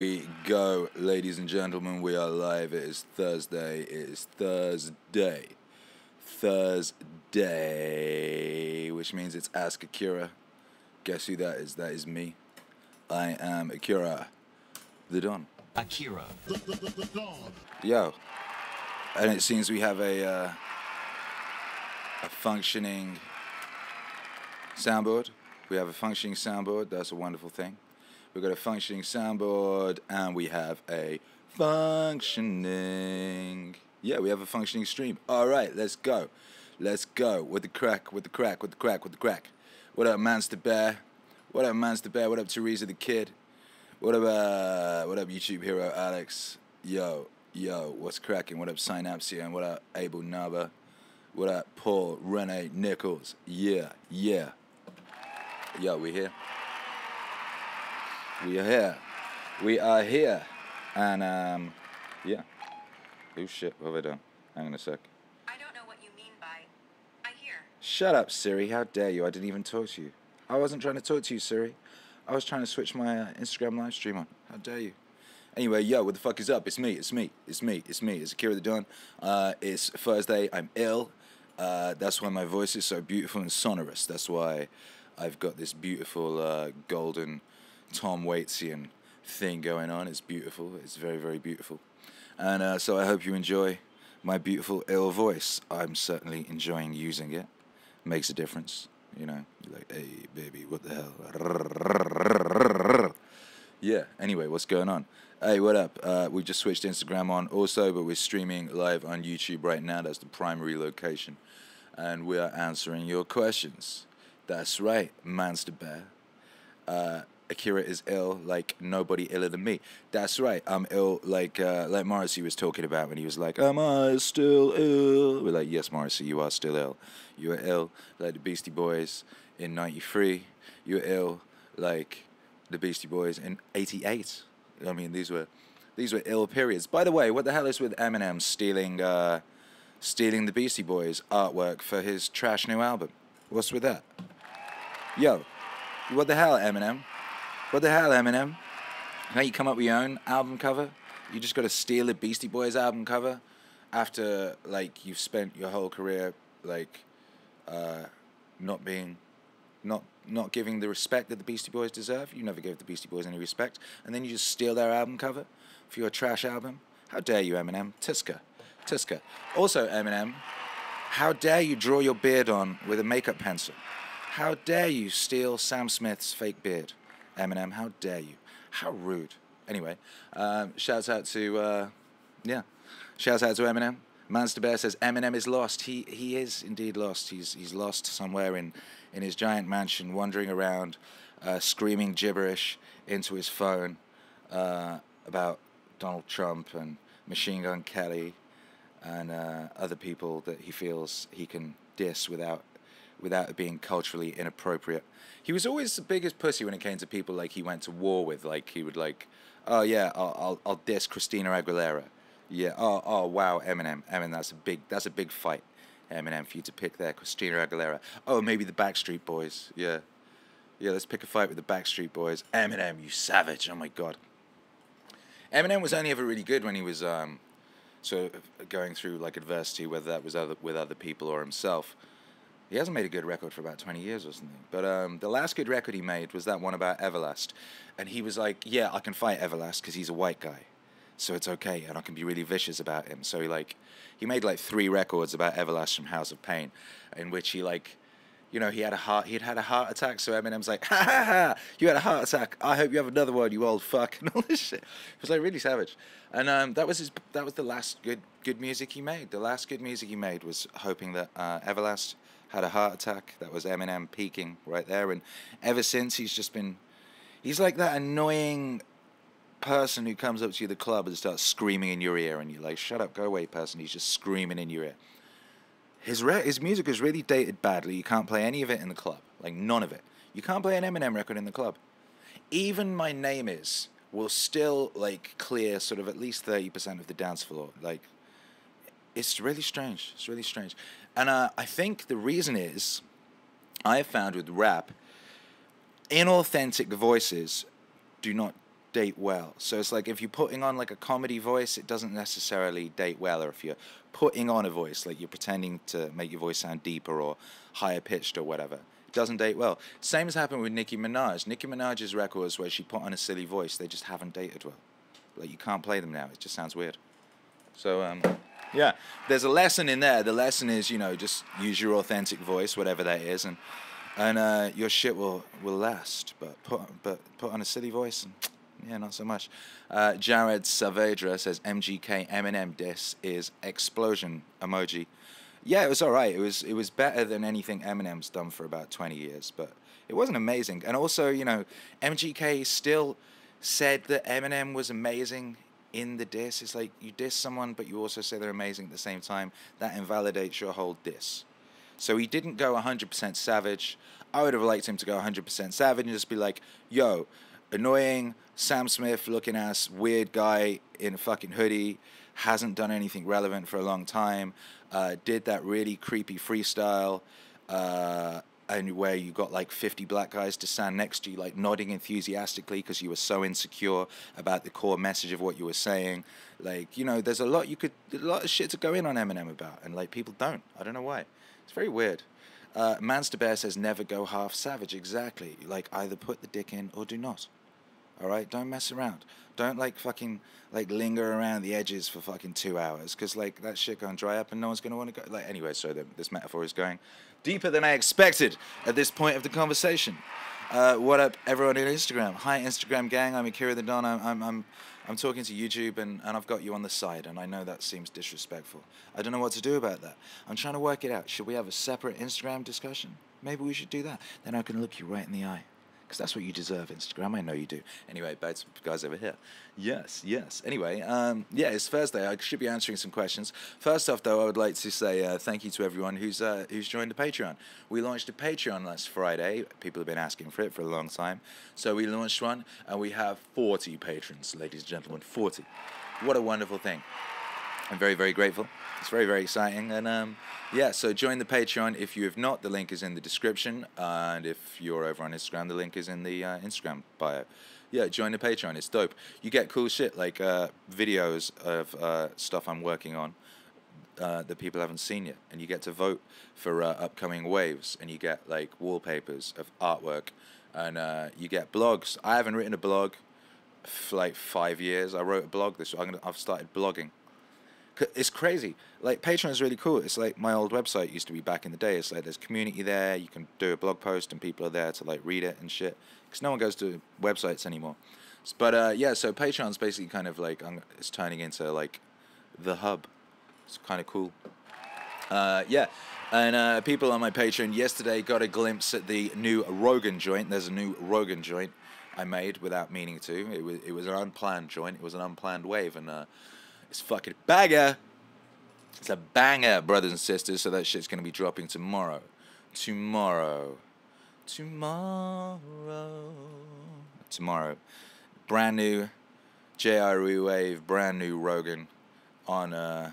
We go, ladies and gentlemen, we are live. It is Thursday. It is Thursday. Thursday, which means it's Ask Akira. Guess who that is? That is me. I am Akira, the Don. Akira, the Don. Yo, and it seems we have a functioning soundboard. We have a functioning soundboard. That's a wonderful thing. We've got a functioning soundboard, and we have a functioning... Yeah, we have a functioning stream. All right, let's go. Let's go with the crack, with the crack, with the crack, with the crack. What up, Manster Bear? What up, Manster Bear? What up, Teresa the Kid? What up, YouTube hero Alex? Yo, what's cracking? What up, Synapsia? And what up, Abel Nava? What up, Paul, Rene, Nichols? Yeah. Yo, we here. We are here. And, yeah. Oh, shit. What have I done? Hang on a sec. I don't know what you mean by, I hear. Shut up, Siri. How dare you? I didn't even talk to you. I wasn't trying to talk to you, Siri. I was trying to switch my Instagram live stream on. How dare you? Anyway, yo, what the fuck is up? It's me. It's Akira the Don. It's Thursday. I'm ill. That's why my voice is so beautiful and sonorous. That's why I've got this beautiful golden Tom Waitian thing going on. It's beautiful. It's very, very beautiful. And so I hope you enjoy my beautiful ill voice. I'm certainly enjoying using it. Makes a difference. You know, you're like, hey, baby, what the hell? Yeah, anyway, what's going on? Hey, what up? We just switched Instagram on also, but we're streaming live on YouTube right now. That's the primary location. And we are answering your questions. That's right, Manster Bear. Akira is ill like nobody iller than me. That's right, I'm ill like Morrissey was talking about when he was like, am I still ill? We're like, yes, Morrissey, you are still ill. You are ill like the Beastie Boys in 93. You're ill like the Beastie Boys in 88. I mean, these were ill periods. By the way, what the hell is with Eminem stealing the Beastie Boys artwork for his trash new album? What's with that? Yo, what the hell, Eminem? What the hell, Eminem? Can't you come up with your own album cover? You just got to steal a Beastie Boys album cover after, like, you've spent your whole career, like, not giving the respect that the Beastie Boys deserve. You never gave the Beastie Boys any respect, and then you just steal their album cover for your trash album. How dare you, Eminem? Tuska. Also, Eminem, how dare you draw your beard on with a makeup pencil? How dare you steal Sam Smith's fake beard? Eminem, how dare you? How rude. Anyway, shouts out to Eminem. Manster Bear says Eminem is lost. He is indeed lost. He's lost somewhere in his giant mansion, wandering around, screaming gibberish into his phone about Donald Trump and Machine Gun Kelly and other people that he feels he can diss without it being culturally inappropriate. He was always the biggest pussy when it came to people like he went to war with. Like, he would like, oh yeah, I'll diss Christina Aguilera. Yeah, oh wow, Eminem, that's a big fight, Eminem, for you to pick there, Christina Aguilera. Oh, maybe the Backstreet Boys. Yeah, let's pick a fight with the Backstreet Boys. Eminem, you savage. Oh my God. Eminem was only ever really good when he was sort of going through like adversity, whether that was with other people or himself. He hasn't made a good record for about 20 years or something. But the last good record he made was that one about Everlast. And he was like, yeah, I can fight Everlast because he's a white guy. So it's okay, and I can be really vicious about him. So he made like 3 records about Everlast from House of Pain, in which he like, you know, he'd had a heart attack. So Eminem's like, ha, you had a heart attack. I hope you have another one, you old fuck, and all this shit. It was like really savage. And that was the last good music he made. The last good music he made was hoping that Everlast had a heart attack. That was Eminem peaking right there. And ever since, he's like that annoying person who comes up to you at the club and starts screaming in your ear, and you're like, shut up, go away, person. He's just screaming in your ear. His music is really dated badly. You can't play any of it in the club. Like, none of it. You can't play an Eminem record in the club. Even My Name Is will still, like, clear sort of at least 30% of the dance floor. Like, it's really strange. It's really strange. And I think the reason is, I have found with rap, inauthentic voices do not date well. So it's like if you're putting on like a comedy voice, it doesn't necessarily date well. Or if you're putting on a voice, like you're pretending to make your voice sound deeper or higher pitched or whatever, it doesn't date well. Same has happened with Nicki Minaj. Nicki Minaj's records where she put on a silly voice, they just haven't dated well. Like you can't play them now. It just sounds weird. So yeah, there's a lesson in there. The lesson is, you know, just use your authentic voice, whatever that is, and your shit will last. But put on a silly voice, and yeah, not so much. Jared Saavedra says MGK Eminem diss is explosion emoji. Yeah, it was all right. It was better than anything Eminem's done for about 20 years, but it wasn't amazing. And also, you know, MGK still said that Eminem was amazing in the diss. It's like you diss someone, but you also say they're amazing at the same time. That invalidates your whole diss. So he didn't go 100% savage. I would have liked him to go 100% savage and just be like, yo, annoying Sam Smith looking ass weird guy in a fucking hoodie, hasn't done anything relevant for a long time, did that really creepy freestyle, and where you got like 50 black guys to stand next to you, like nodding enthusiastically because you were so insecure about the core message of what you were saying. Like, you know, there's a lot of shit to go in on Eminem about, and like people don't. I don't know why. It's very weird. Manster Bear says never go half savage. Exactly. Like either put the dick in or do not. All right, don't mess around. Don't like fucking like linger around the edges for fucking 2 hours, because like that shit gonna dry up and no one's gonna want to go. Like anyway, so this metaphor is going deeper than I expected at this point of the conversation. What up, everyone on Instagram? Hi, Instagram gang. I'm Akira the Don. I'm talking to YouTube and I've got you on the side, and I know that seems disrespectful. I don't know what to do about that. I'm trying to work it out. Should we have a separate Instagram discussion? Maybe we should do that. Then I can look you right in the eye. Because that's what you deserve, Instagram. I know you do. Anyway, back to guys over here. Yes. Anyway, yeah, it's Thursday. I should be answering some questions. First off, though, I would like to say thank you to everyone who's joined the Patreon. We launched a Patreon last Friday. People have been asking for it for a long time. So we launched one, and we have 40 patrons, ladies and gentlemen, 40. What a wonderful thing. I'm very, very grateful. It's very, very exciting. And yeah, so join the Patreon. If you have not, the link is in the description. And if you're over on Instagram, the link is in the Instagram bio. Yeah, join the Patreon. It's dope. You get cool shit like videos of stuff I'm working on that people haven't seen yet. And you get to vote for upcoming waves. And you get like wallpapers of artwork. And you get blogs. I haven't written a blog for like 5 years. I wrote a blog I've started blogging. It's crazy. Like, Patreon is really cool. It's like my old website used to be back in the day. It's like there's community there. You can do a blog post and people are there to like read it and shit. Because no one goes to websites anymore. But yeah, so Patreon's basically kind of like it's turning into like the hub. It's kind of cool. Yeah, and people on my Patreon yesterday got a glimpse at the new Rogan joint. There's a new Rogan joint I made without meaning to. It was an unplanned joint. It was an unplanned wave, and it's fucking banger. It's a banger, brothers and sisters. So that shit's gonna be dropping tomorrow. Tomorrow. Brand new NeighborWave, brand new Rogan on the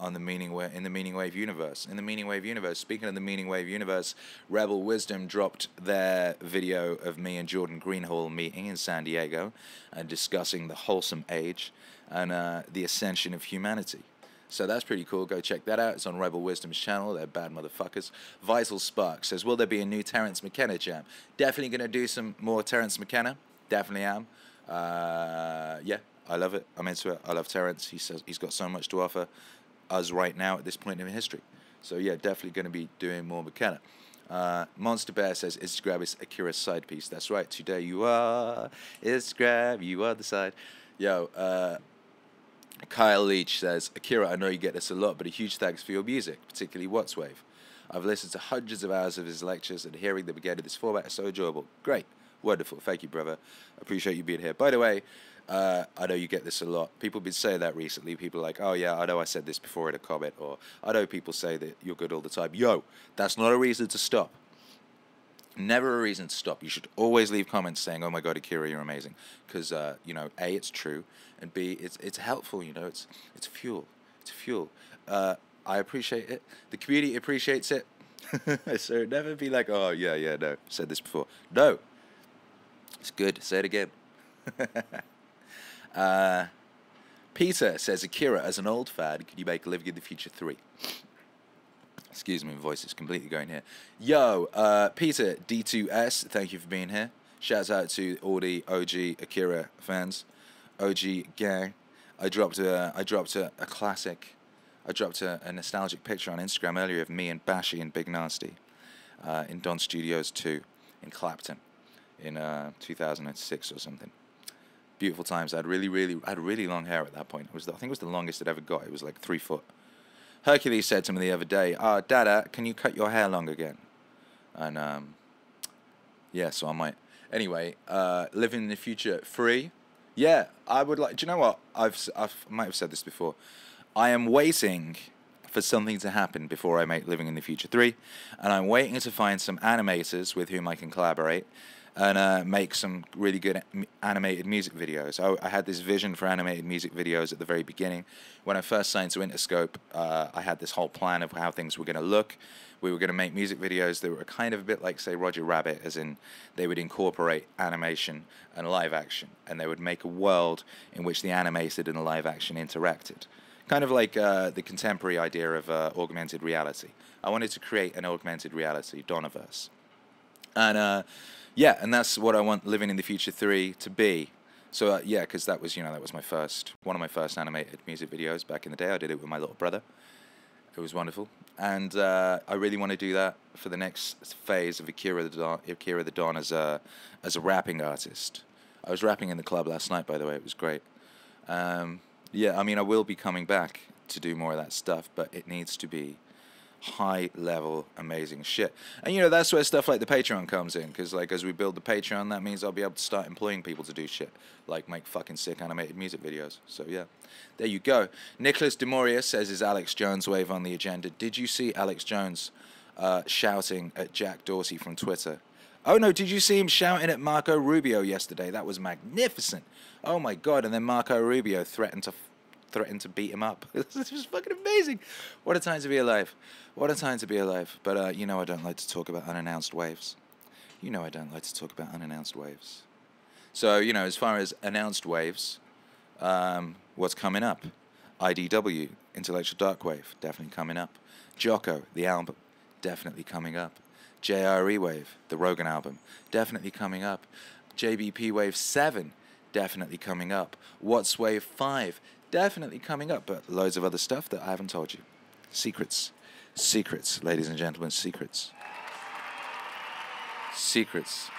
in the MEANINGWAVE universe. In the MEANINGWAVE universe. Speaking of the MEANINGWAVE universe, Rebel Wisdom dropped their video of me and Jordan Greenhall meeting in San Diego and discussing the wholesome age and the ascension of humanity. So that's pretty cool. Go check that out. It's on Rebel Wisdom's channel. They're bad motherfuckers. Vital Spark says, will there be a new Terence Mckenna jam? Definitely going to do some more Terence Mckenna. Definitely am. Yeah, I love it. I'm into it. I love Terence. He says he's got so much to offer us right now at this point in history. So yeah, definitely going to be doing more Mckenna. Monster Bear says, Instagram is Akira's side piece. That's right. Today you are Instagram. You are the side. Yo, Kyle Leach says, Akira, I know you get this a lot, but a huge thanks for your music, particularly SauceWave. I've listened to hundreds of hours of his lectures, and hearing them again in this format is so enjoyable. Great. Wonderful. Thank you, brother. Appreciate you being here. By the way, I know you get this a lot. People have been saying that recently. People are like, oh, yeah, I know I said this before in a comment, or I know people say that you're good all the time. Yo, that's not a reason to stop. Never a reason to stop. You should always leave comments saying, oh, my God, Akira, you're amazing. Because, you know, A, it's true, and B, it's helpful, you know. It's fuel. It's fuel. I appreciate it. The community appreciates it. So never be like, oh, yeah, no, said this before. No. It's good. Say it again. Peter says, Akira, as an old fad, could you make Living in the Future 3? Excuse me, my voice is completely going here. Yo, Peter D2S, thank you for being here. Shouts out to all the OG Akira fans, OG gang. I dropped a classic. I dropped a nostalgic picture on Instagram earlier of me and Bashi and Big Nasty in Don Studios 2 in Clapton in 2006 or something. Beautiful times. I had really long hair at that point. I think it was the longest it ever got. It was like 3 foot. Hercules said to me the other day, Dada, can you cut your hair long again? And, yeah, so I might. Anyway, Living in the Future 3. Yeah, I would like, do you know what? I might have said this before. I am waiting for something to happen before I make Living in the Future 3. And I'm waiting to find some animators with whom I can collaborate and make some really good animated music videos. I had this vision for animated music videos at the very beginning. When I first signed to Interscope, I had this whole plan of how things were going to look. We were going to make music videos that were kind of a bit like, say, Roger Rabbit, as in they would incorporate animation and live action, and they would make a world in which the animated and the live action interacted. Kind of like the contemporary idea of augmented reality. I wanted to create an augmented reality Donnaverse. And yeah, and that's what I want Living in the Future 3 to be. So yeah, because that was, that was one of my first animated music videos back in the day. I did it with my little brother. It was wonderful, and I really want to do that for the next phase of Akira the Don as a rapping artist. I was rapping in the club last night, by the way. It was great. Yeah, I mean, I will be coming back to do more of that stuff, but it needs to be high-level, amazing shit. And, that's where stuff like the Patreon comes in, because, like, as we build the Patreon, that means I'll be able to start employing people to do shit, like make fucking sick animated music videos. So, yeah, there you go. Nicholas DeMoria says, is Alex Jones wave on the agenda? Did you see Alex Jones shouting at Jack Dorsey from Twitter? Oh, no, did you see him shouting at Marco Rubio yesterday? That was magnificent. Oh, my God, and then Marco Rubio threatened to beat him up. This was fucking amazing. What a time to be alive. What a time to be alive. But, I don't like to talk about unannounced waves. I don't like to talk about unannounced waves. So, as far as announced waves, what's coming up? IDW, Intellectual Dark Wave, definitely coming up. Jocko, the album, definitely coming up. JRE Wave, the Rogan album, definitely coming up. JBP Wave 7, definitely coming up. What's Wave 5, definitely coming up, but loads of other stuff that I haven't told you. Secrets. Secrets, ladies and gentlemen, secrets. Secrets.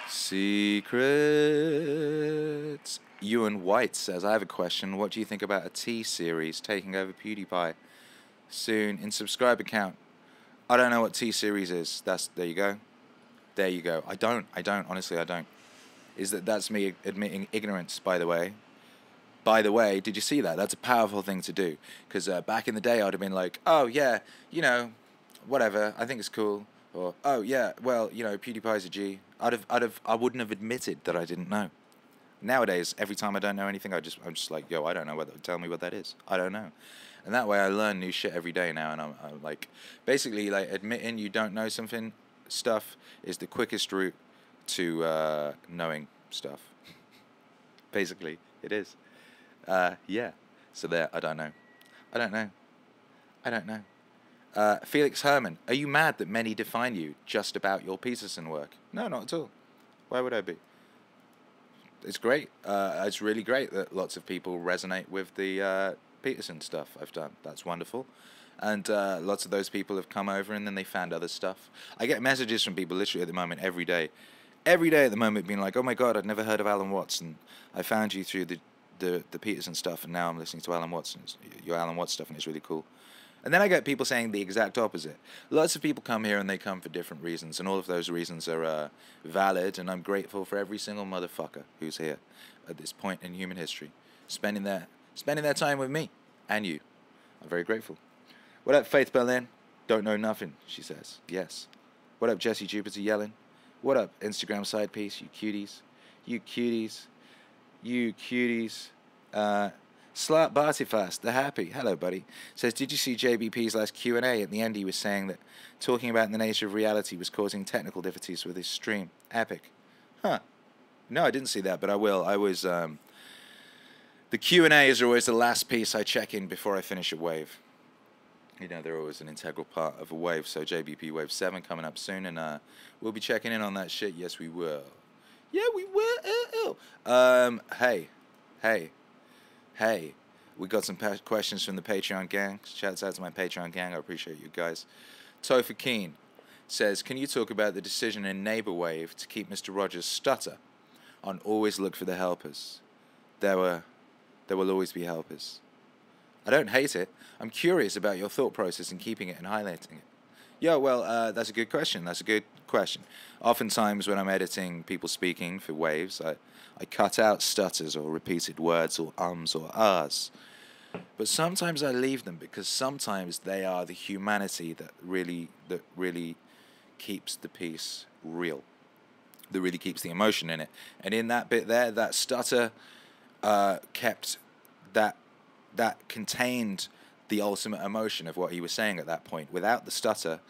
Secrets. Ewan White says, I have a question. What do you think about a T-Series taking over PewDiePie soon in subscriber count? I don't know what T-Series is. There you go. There you go. I don't. Honestly, I don't. That's me admitting ignorance, by the way. By the way, did you see that? That's a powerful thing to do. Because back in the day, I'd have been like, oh, yeah, whatever. I think it's cool. Or, oh, yeah, well, PewDiePie's a G. I wouldn't have admitted that I didn't know. Nowadays, every time I don't know anything, I'm just like, yo, I don't know. Tell me what that is. I don't know. And that way I learn new shit every day now. And I'm like, basically, like, admitting you don't know stuff is the quickest route to knowing stuff. Basically, it is. Yeah. So there, I don't know. Felix Herman, are you mad that many define you just about your Peterson work? No, not at all. Why would I be? It's great. It's really great that lots of people resonate with the Peterson stuff I've done. That's wonderful. And lots of those people have come over and then they found other stuff. I get messages from people literally at the moment every day. Every day at the moment being like, oh my God, I'd never heard of Alan Watts. And I found you through the Peterson stuff and now I'm listening to Alan Watts. Your Alan Watts stuff and it's really cool. And then I get people saying the exact opposite. Lots of people come here and they come for different reasons, and all of those reasons are valid, and I'm grateful for every single motherfucker who's here at this point in human history, spending their time with me and you. I'm very grateful. What up, Faith Berlin? Don't know nothing, she says. Yes. What up, Jesse Jupiter yelling? What up, Instagram side piece? You cuties. You cuties. You cuties. Slat Bartifast, the happy, hello buddy, says, did you see JBP's last Q&A? At the end he was saying that talking about the nature of reality was causing technical difficulties with his stream. Epic. Huh. No, I didn't see that, but I will. I was the Q&As are always the last piece I check in before I finish a wave. You know, they're always an integral part of a wave. So JBP Wave 7 coming up soon, and we'll be checking in on that shit. Yes, we will. Yeah, we will. Hey. We got some questions from the Patreon gang. Shouts out to my Patreon gang. I appreciate you guys. Topher Keen says, can you talk about the decision in NeighborWave to keep Mr. Rogers' stutter on always look for the helpers? There will always be helpers. I don't hate it. I'm curious about your thought process in keeping it and highlighting it. Yeah, well, that's a good question. Oftentimes when I'm editing people speaking for waves, I cut out stutters or repeated words or ums or ahs. But sometimes I leave them because sometimes they are the humanity that really keeps the piece real. That really keeps the emotion in it. And in that bit there, that stutter kept that contained the ultimate emotion of what he was saying at that point. Without the stutter,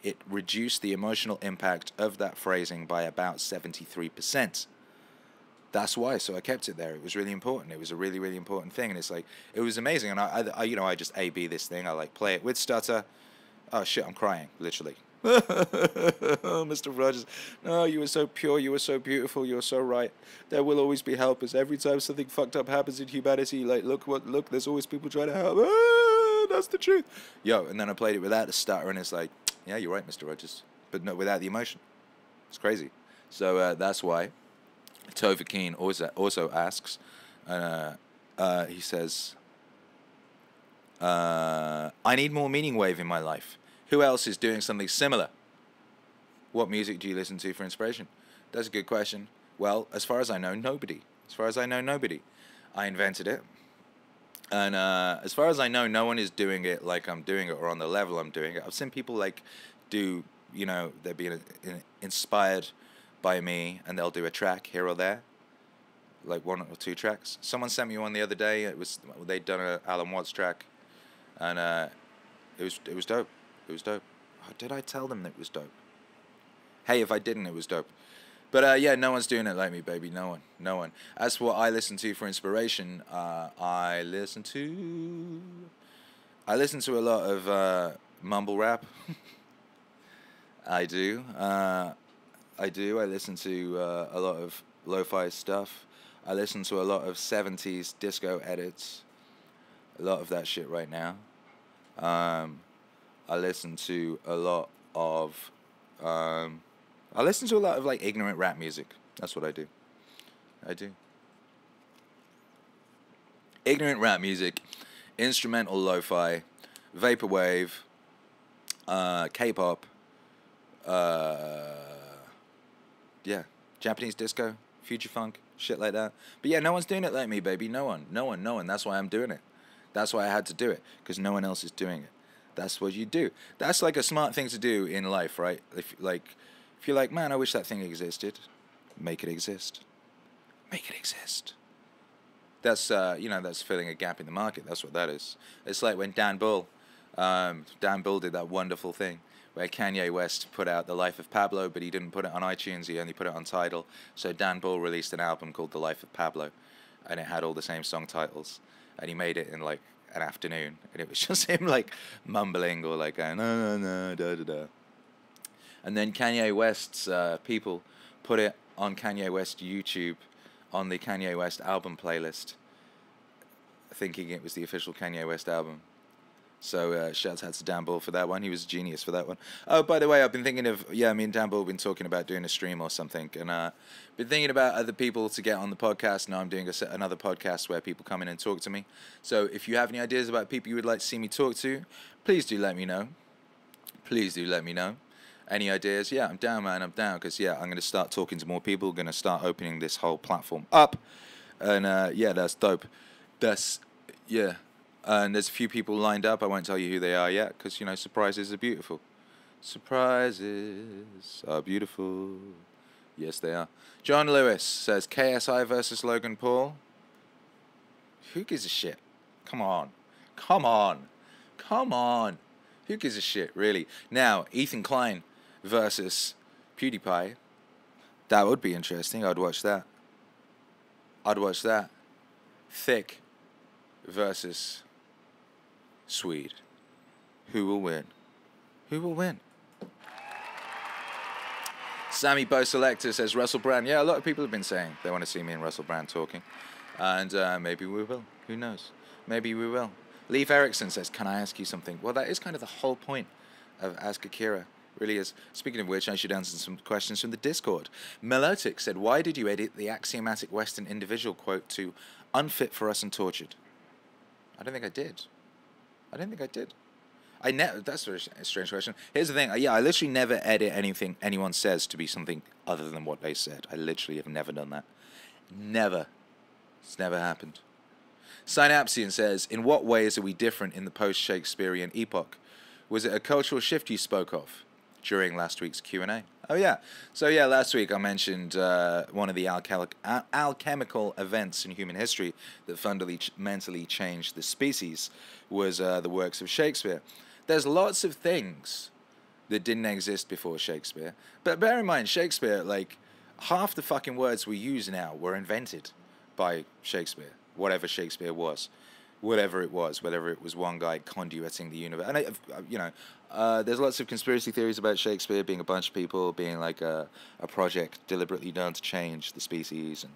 it reduced the emotional impact of that phrasing by about 73%. That's why. So I kept it there. It was really important. It was a really, really important thing. And it's like, it was amazing. And I just A/B this thing. I like play it with stutter. Oh shit, I'm crying, literally. Oh, Mr. Rogers, no, you were so pure, you were so beautiful, you were so right. There will always be helpers. Every time something fucked up happens in humanity, like, look, there's always people trying to help. Ah, that's the truth. Yo, and then I played it without the stutter, and it's like, yeah, you're right, Mr. Rogers, but no, without the emotion. It's crazy. So that's why Topher Keen also asks, he says, I need more MEANINGWAVE in my life. Who else is doing something similar? What music do you listen to for inspiration? That's a good question. Well, as far as I know, nobody. I invented it. And as far as I know, no one is doing it like I'm doing it or on the level I'm doing it. I've seen people like do, you know, they're being inspired by me and they'll do a track here or there. Like 1 or 2 tracks. Someone sent me one the other day. They'd done a Alan Watts track. And it was dope. It was dope. Oh, did I tell them that it was dope? Hey, if I didn't, it was dope. But yeah, no one's doing it like me, baby. No one. As for what I listen to for inspiration, I listen to a lot of mumble rap. I do. I listen to a lot of lo-fi stuff. I listen to a lot of 70s disco edits. A lot of that shit right now. I listen to a lot of like ignorant rap music. That's what I do. Ignorant rap music, instrumental lo-fi, vaporwave, K-pop, yeah, Japanese disco, future funk, shit like that. But yeah, no one's doing it like me, baby. No one. That's why I'm doing it. That's why I had to do it, because no one else is doing it. That's what you do. That's like a smart thing to do in life, right? If you're like, man, I wish that thing existed, make it exist. That's that's filling a gap in the market. That's what that is. It's like when Dan Bull did that wonderful thing where Kanye West put out The Life of Pablo, but he didn't put it on iTunes. He only put it on Tidal. So Dan Bull released an album called The Life of Pablo, and it had all the same song titles, and he made it in like an afternoon, and it was just him like mumbling or like going no da da da. And then Kanye West's people put it on Kanye West YouTube on the Kanye West album playlist, thinking it was the official Kanye West album. So shouts out to Dan Bull for that one. He was a genius for that one. Oh, by the way, I've been thinking of, me and Dan Bull have been talking about doing a stream or something, and been thinking about other people to get on the podcast. Now I'm doing another podcast where people come in and talk to me. So if you have any ideas about people you would like to see me talk to, please do let me know. Any ideas? Yeah, I'm down, man. I'm down, because I'm going to start talking to more people. Going to start opening this whole platform up, and that's dope. And there's a few people lined up. I won't tell you who they are yet, because surprises are beautiful. Surprises are beautiful. Yes, they are. John Lewis says KSI versus Logan Paul. Who gives a shit? Come on. Who gives a shit, really? Now, Ethan Klein versus PewDiePie. That would be interesting. I'd watch that. I'd watch that. Thick versus Swede. Who will win? Who will win? Sammy Bo Selector says Russell Brand. Yeah, a lot of people have been saying they want to see me and Russell Brand talking. And maybe we will. Who knows? Maybe we will. Leif Erickson says, can I ask you something? Well, that is kind of the whole point of Ask Akira. Really is. Speaking of which, I should answer some questions from the Discord. Melotic said, why did you edit the axiomatic Western individual quote to unfit for us and tortured? I don't think I did. I don't think I did. That's a strange question. Here's the thing. Yeah, I literally never edit anything anyone says to be something other than what they said. I literally have never done that. Never. It's never happened. Synapsian says, in what ways are we different in the post-Shakespearean epoch? Was it a cultural shift you spoke of during last week's Q&A? Oh, yeah. So, yeah, last week I mentioned one of the alchemical events in human history that fundamentally changed the species was the works of Shakespeare. There's lots of things that didn't exist before Shakespeare. But bear in mind, Shakespeare, like, half the fucking words we use now were invented by Shakespeare, whatever Shakespeare was. Whatever it was, whether it was one guy conduiting the universe. And, there's lots of conspiracy theories about Shakespeare being a bunch of people, being like a project deliberately done to change the species and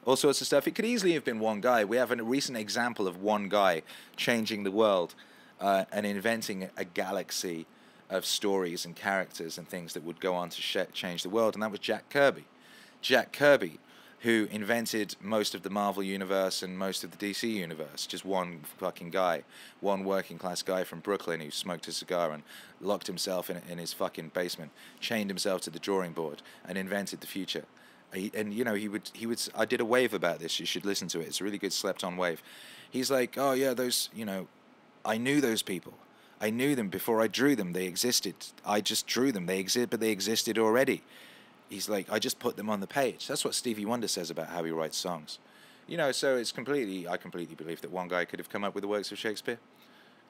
all sorts of stuff. It could easily have been one guy. We have a recent example of one guy changing the world and inventing a galaxy of stories and characters and things that would go on to change the world, and that was Jack Kirby. Jack Kirby, who invented most of the Marvel universe and most of the DC universe. Just one fucking guy. One working class guy from Brooklyn who smoked a cigar and locked himself in his fucking basement, chained himself to the drawing board and invented the future. He would, I did a wave about this, you should listen to it, it's a really good slept on wave. He's like, oh yeah, those, I knew those people. I knew them before I drew them, they existed. I just drew them, but they existed already. He's like, I just put them on the page. That's what Stevie Wonder says about how he writes songs. So it's I completely believe that one guy could have come up with the works of Shakespeare.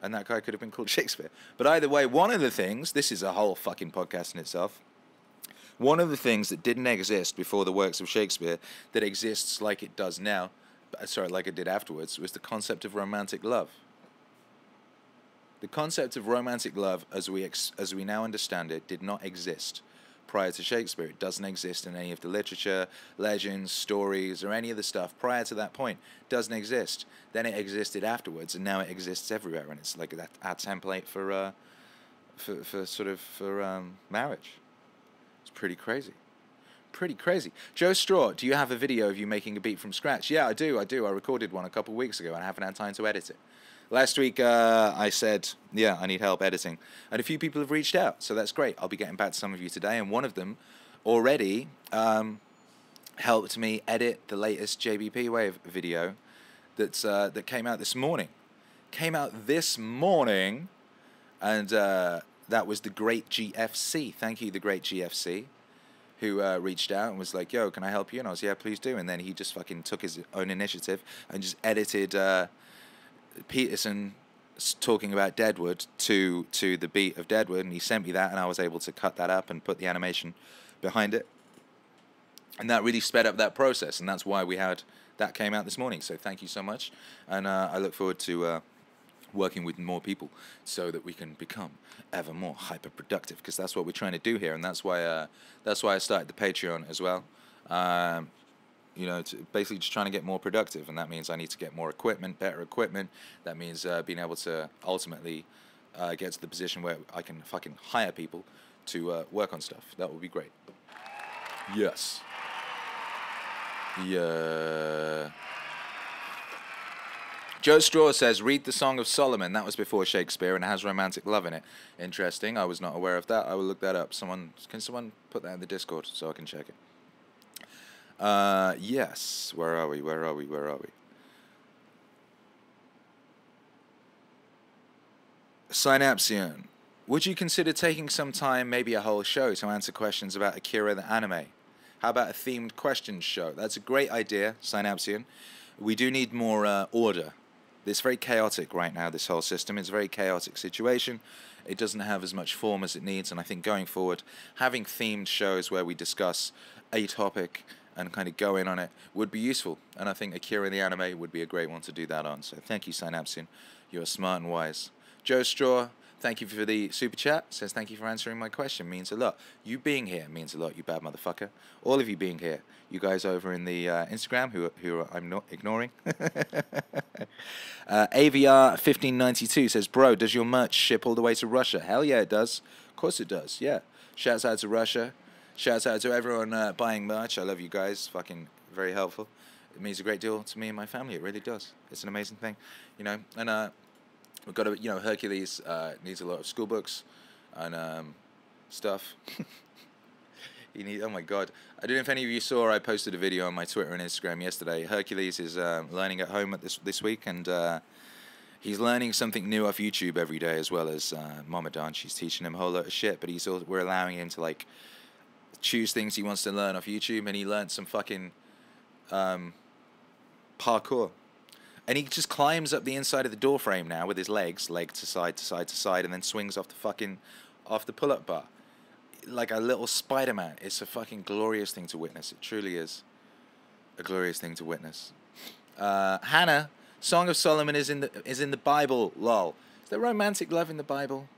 And that guy could have been called Shakespeare. But either way, one of the things, this is a whole fucking podcast in itself. One of the things that didn't exist before the works of Shakespeare, that exists like it does now, like it did afterwards, was the concept of romantic love. The concept of romantic love, as we now understand it, did not exist prior to Shakespeare. It doesn't exist in any of the literature, legends, stories, or any of the stuff prior to that point. It doesn't exist. Then it existed afterwards, and now it exists everywhere, and it's like our template for marriage. It's pretty crazy. Pretty crazy. Joe Straw, do you have a video of you making a beat from scratch? Yeah, I do. I recorded one a couple of weeks ago, and I haven't had time to edit it. Last week, I said, yeah, I need help editing. And a few people have reached out, so that's great. I'll be getting back to some of you today, and one of them already helped me edit the latest JBP Wave video that came out this morning. And that was the Great GFC. Thank you, the Great GFC, who reached out and was like, yo, can I help you? And I was, yeah, please do. And then he just fucking took his own initiative and just edited Peterson talking about Deadwood to the beat of Deadwood, and he sent me that, and I was able to cut that up and put the animation behind it, and that really sped up that process, and that's why that came out this morning. So thank you so much, and I look forward to working with more people so that we can become ever more hyper productive, because that's what we're trying to do here, and that's why I started the Patreon as well. Basically just trying to get more productive, and that means I need to get more equipment, better equipment. That means being able to ultimately get to the position where I can fucking hire people to work on stuff. That would be great. Yes. Yeah. Joe Straw says, read the Song of Solomon. That was before Shakespeare and has romantic love in it. Interesting. I was not aware of that. I will look that up. Can someone put that in the Discord so I can check it? Yes. Where are we? Synapsian. Would you consider taking some time, maybe a whole show, to answer questions about Akira the anime? How about a themed questions show? That's a great idea, Synapsian. We do need more order. It's very chaotic right now, this whole system. It's a very chaotic situation. It doesn't have as much form as it needs, and I think going forward, having themed shows where we discuss a topic and kind of go in on it would be useful. And I think Akira the anime would be a great one to do that on. So thank you, Synapsin. You're smart and wise. Joe Straw, thank you for the super chat. Says thank you for answering my question. Means a lot. You being here means a lot, you bad motherfucker. All of you being here. You guys over in the Instagram who I'm not ignoring. AVR1592 says, bro, does your merch ship all the way to Russia? Hell yeah, it does. Of course it does, yeah. Shouts out to Russia. Shouts out to everyone buying merch. I love you guys. Fucking very helpful. It means a great deal to me and my family. It really does. It's an amazing thing, you know. And we've got to, you know, Hercules needs a lot of school books and stuff. You need. Oh my God! I don't know if any of you saw. I posted a video on my Twitter and Instagram yesterday. Hercules is learning at home at this week, and he's learning something new off YouTube every day, as well as Mama Dan. She's teaching him a whole lot of shit, but we're allowing him to like choose things he wants to learn off YouTube, and he learned some fucking parkour. And he just climbs up the inside of the door frame now with his legs, leg to side to side to side, and then swings off the pull-up bar. Like a little Spider-Man. It's a fucking glorious thing to witness. It truly is a glorious thing to witness. Hannah, Song of Solomon is in the Bible, lol. Is there romantic love in the Bible?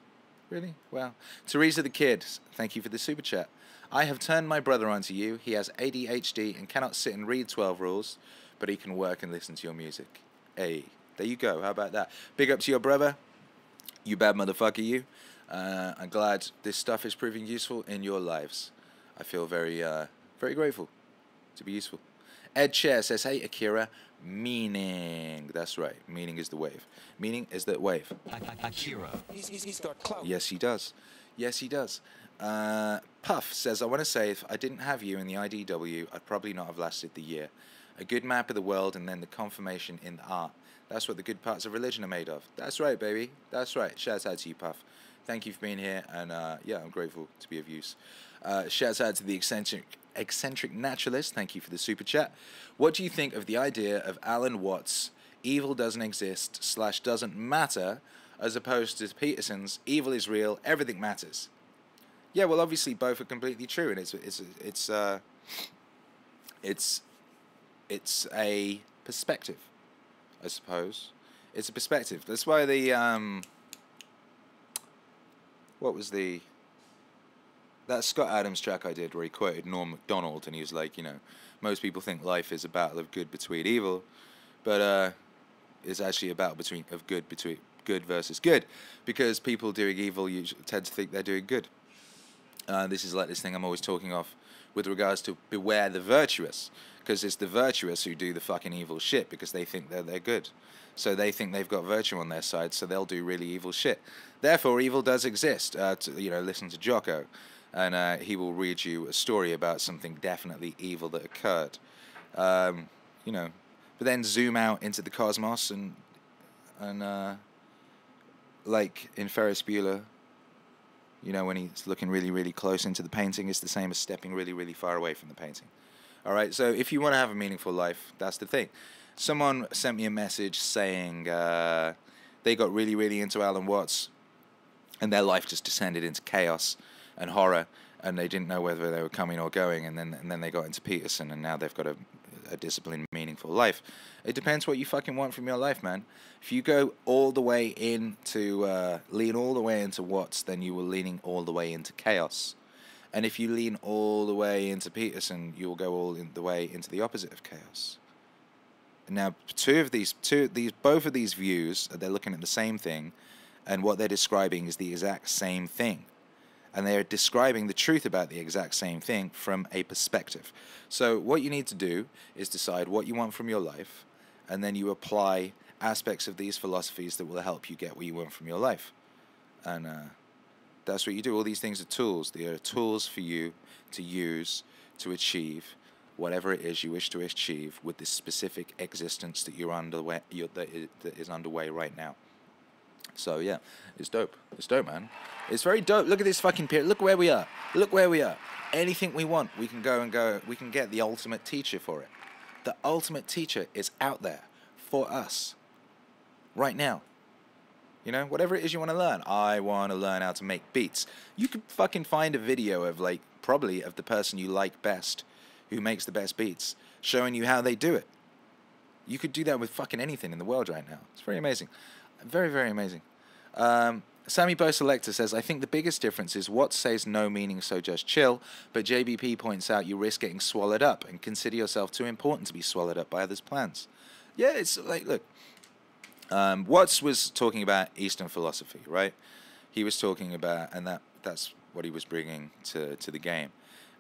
Really? Wow. Teresa the Kid, thank you for the super chat. I have turned my brother onto you. He has ADHD and cannot sit and read 12 rules, but he can work and listen to your music. Hey, there you go. How about that? Big up to your brother. You bad motherfucker, you. I'm glad this stuff is proving useful in your lives. I feel very, very grateful to be useful. Ed Chair says, hey, Akira, meaning. That's right. Meaning is the wave. Meaning is that wave. Akira. He's got clout. Yes, he does. Yes, he does. Puff says, I want to say if I didn't have you in the IDW, I'd probably not have lasted the year. A good map of the world and then the confirmation in the art. That's what the good parts of religion are made of. That's right, baby. That's right. Shouts out to you, Puff. Thank you for being here, and yeah, I'm grateful to be of use. Shouts out to the eccentric naturalist. Thank you for the super chat. What do you think of the idea of Alan Watts' evil doesn't exist / doesn't matter, as opposed to Peterson's evil is real, everything matters? Yeah, well, obviously both are completely true, and it's a perspective, I suppose. It's a perspective. That's why the what was that Scott Adams track I did where he quoted Norm Macdonald, and he was like, you know, most people think life is a battle of good between evil, but it's actually a battle of good versus good, because people doing evil usually tend to think they're doing good. This is like this thing I'm always talking of with regards to beware the virtuous, because it's the virtuous who do the fucking evil shit because they think they're good. So they think they've got virtue on their side, so they'll do really evil shit. Therefore, evil does exist. You know, listen to Jocko, and he will read you a story about something definitely evil that occurred. You know, but then zoom out into the cosmos and like in Ferris Bueller, you know, when he's looking really, really close into the painting, it's the same as stepping really, really far away from the painting. All right, so if you want to have a meaningful life, that's the thing. Someone sent me a message saying they got really, really into Alan Watts, and their life just descended into chaos and horror, and they didn't know whether they were coming or going, and then they got into Peterson, and now they've got a disciplined, meaningful life. It depends what you fucking want from your life, man. If you go all the way into, lean all the way into Watts, then you will leaning all the way into chaos. And if you lean all the way into Peterson, you will go all the way into the opposite of chaos. Now, both of these views, they're looking at the same thing, and what they're describing is the exact same thing. And they're describing the truth about the exact same thing from a perspective. So what you need to do is decide what you want from your life, and then you apply aspects of these philosophies that will help you get what you want from your life. And that's what you do. All these things are tools. They are tools for you to use to achieve whatever it is you wish to achieve with this specific existence that that is underway right now. So yeah, it's dope. It's dope, man. It's very dope. Look at this fucking period. Look where we are. Look where we are. Anything we want, we can go. We can get the ultimate teacher for it. The ultimate teacher is out there for us right now. You know, whatever it is you want to learn. I want to learn how to make beats. You could fucking find a video of, like, probably of the person you like best who makes the best beats, showing you how they do it. You could do that with fucking anything in the world right now. It's very amazing. Very, very amazing. Sammy Bo Selector says, I think the biggest difference is what says no meaning, so just chill, but JBP points out you risk getting swallowed up and consider yourself too important to be swallowed up by others' plans. Yeah, it's like, look, Watts was talking about Eastern philosophy, right? He was talking about, and that's what he was bringing to the game.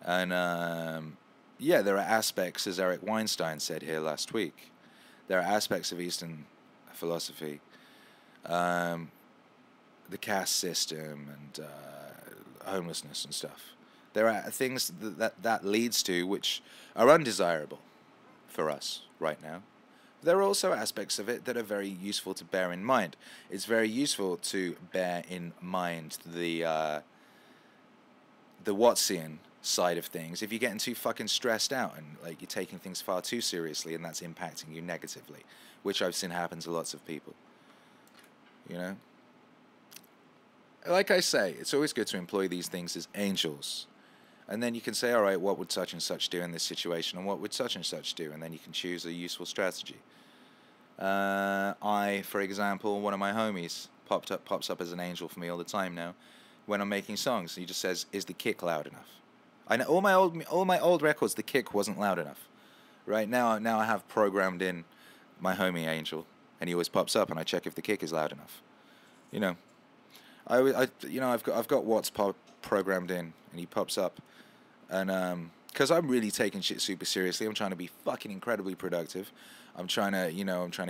And yeah, there are aspects, as Eric Weinstein said here last week, there are aspects of Eastern philosophy, the caste system and homelessness and stuff. There are things that leads to which are undesirable for us right now. There are also aspects of it that are very useful to bear in mind. It's very useful to bear in mind the Wattsian side of things. If you're getting too fucking stressed out and like you're taking things far too seriously and that's impacting you negatively, which I've seen happen to lots of people. You know? Like I say, it's always good to employ these things as angels. And then you can say, all right, what would such and such do in this situation, and what would such and such do? And then you can choose a useful strategy. For example, one of my homies pops up as an angel for me all the time now when I'm making songs. He just says, is the kick loud enough? I know all my old records, the kick wasn't loud enough. Right now I have programmed in my homie Angel, and he always pops up, and I check if the kick is loud enough. You know, I've got Watts programmed in, and he pops up, and because I'm really taking shit super seriously. I'm trying to be fucking incredibly productive. I'm trying to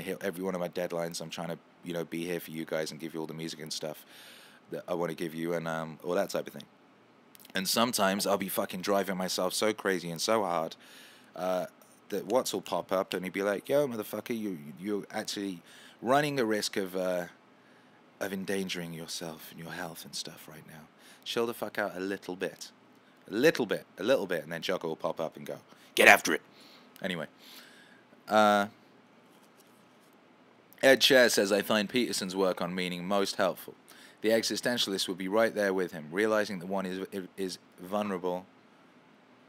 hit every one of my deadlines. I'm trying to be here for you guys and give you all the music and stuff that I want to give you, and all that type of thing. And sometimes I'll be fucking driving myself so crazy and so hard that Watts will pop up and he'd be like, yo, motherfucker, you're actually running a risk of endangering yourself and your health and stuff right now. Chill the fuck out a little bit. A little bit. And then Jocko will pop up and go, get after it. Anyway. Ed Chair says, I find Peterson's work on meaning most helpful. The existentialist would be right there with him, realizing that one is vulnerable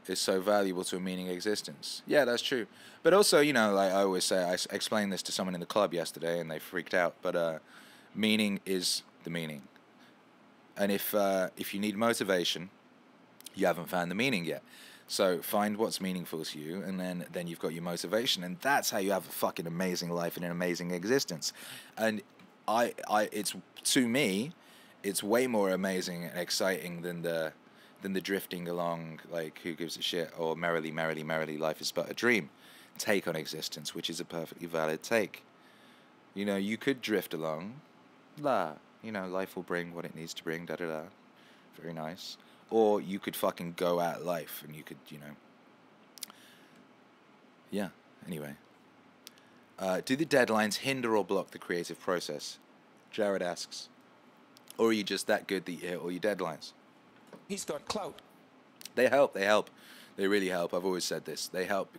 is so valuable to a meaning existence. Yeah, that's true. But also, like I always say, I explained this to someone in the club yesterday and they freaked out, but meaning is the meaning. And if you need motivation, you haven't found the meaning yet. So find what's meaningful to you, and then you've got your motivation, and that's how you have a fucking amazing life and an amazing existence. And to me, it's way more amazing and exciting than the drifting along, like, who gives a shit, or merrily, merrily, merrily, life is but a dream take on existence, which is a perfectly valid take. You could drift along, life will bring what it needs to bring, da-da-da, very nice. Or you could fucking go at life, and you could, yeah, anyway. Do the deadlines hinder or block the creative process? Jared asks. Or are you just that good that you hit all your deadlines? He's got clout. They help. They really help. I've always said this. They help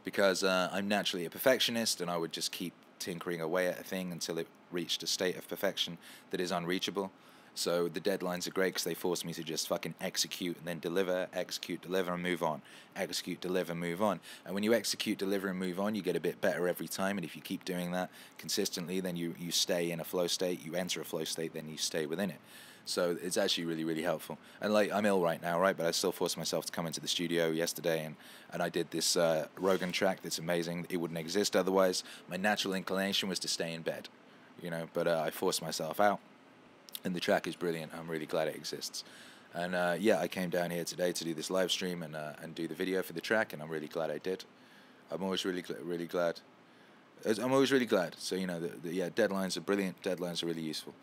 because I'm naturally a perfectionist, and I would just keep tinkering away at a thing until it reached a state of perfection that is unreachable. So the deadlines are great because they force me to just fucking execute and then deliver, execute, deliver, and move on. Execute, deliver, move on. And when you execute, deliver, and move on, you get a bit better every time. And if you keep doing that consistently, then you stay in a flow state. You enter a flow state, then you stay within it. So it's actually really, really helpful. And like, I'm ill right now, right? But I still forced myself to come into the studio yesterday, and I did this Rogan track that's amazing. It wouldn't exist otherwise. My natural inclination was to stay in bed, but I forced myself out. And the track is brilliant. I'm really glad it exists. And yeah, I came down here today to do this live stream and do the video for the track, and I'm really glad I did. I'm always really glad. I'm always really glad. So, yeah, deadlines are brilliant. Deadlines are really useful.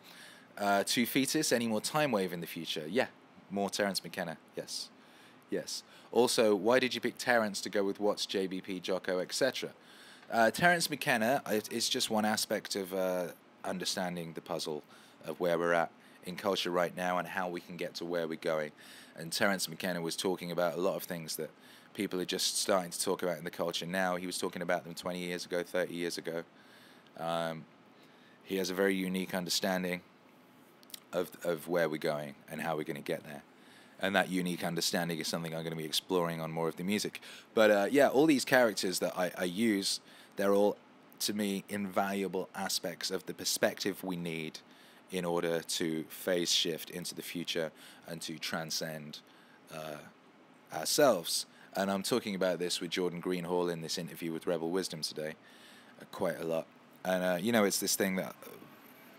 To Fetus, any more time wave in the future? Yeah, more Terence Mckenna. Yes. Also, why did you pick Terence to go with Watts, JBP, Jocko, etc.? Terence Mckenna is just one aspect of understanding the puzzle of where we're at in culture right now and how we can get to where we're going. And Terence Mckenna was talking about a lot of things that people are just starting to talk about in the culture now. He was talking about them 20 years ago, 30 years ago. He has a very unique understanding of where we're going and how we're going to get there. And that unique understanding is something I'm going to be exploring on more of the music. But yeah, all these characters that I use, they're all, to me, invaluable aspects of the perspective we need in order to phase shift into the future and to transcend ourselves. And I'm talking about this with Jordan Greenhall in this interview with Rebel Wisdom today, quite a lot. And you know, it's this thing that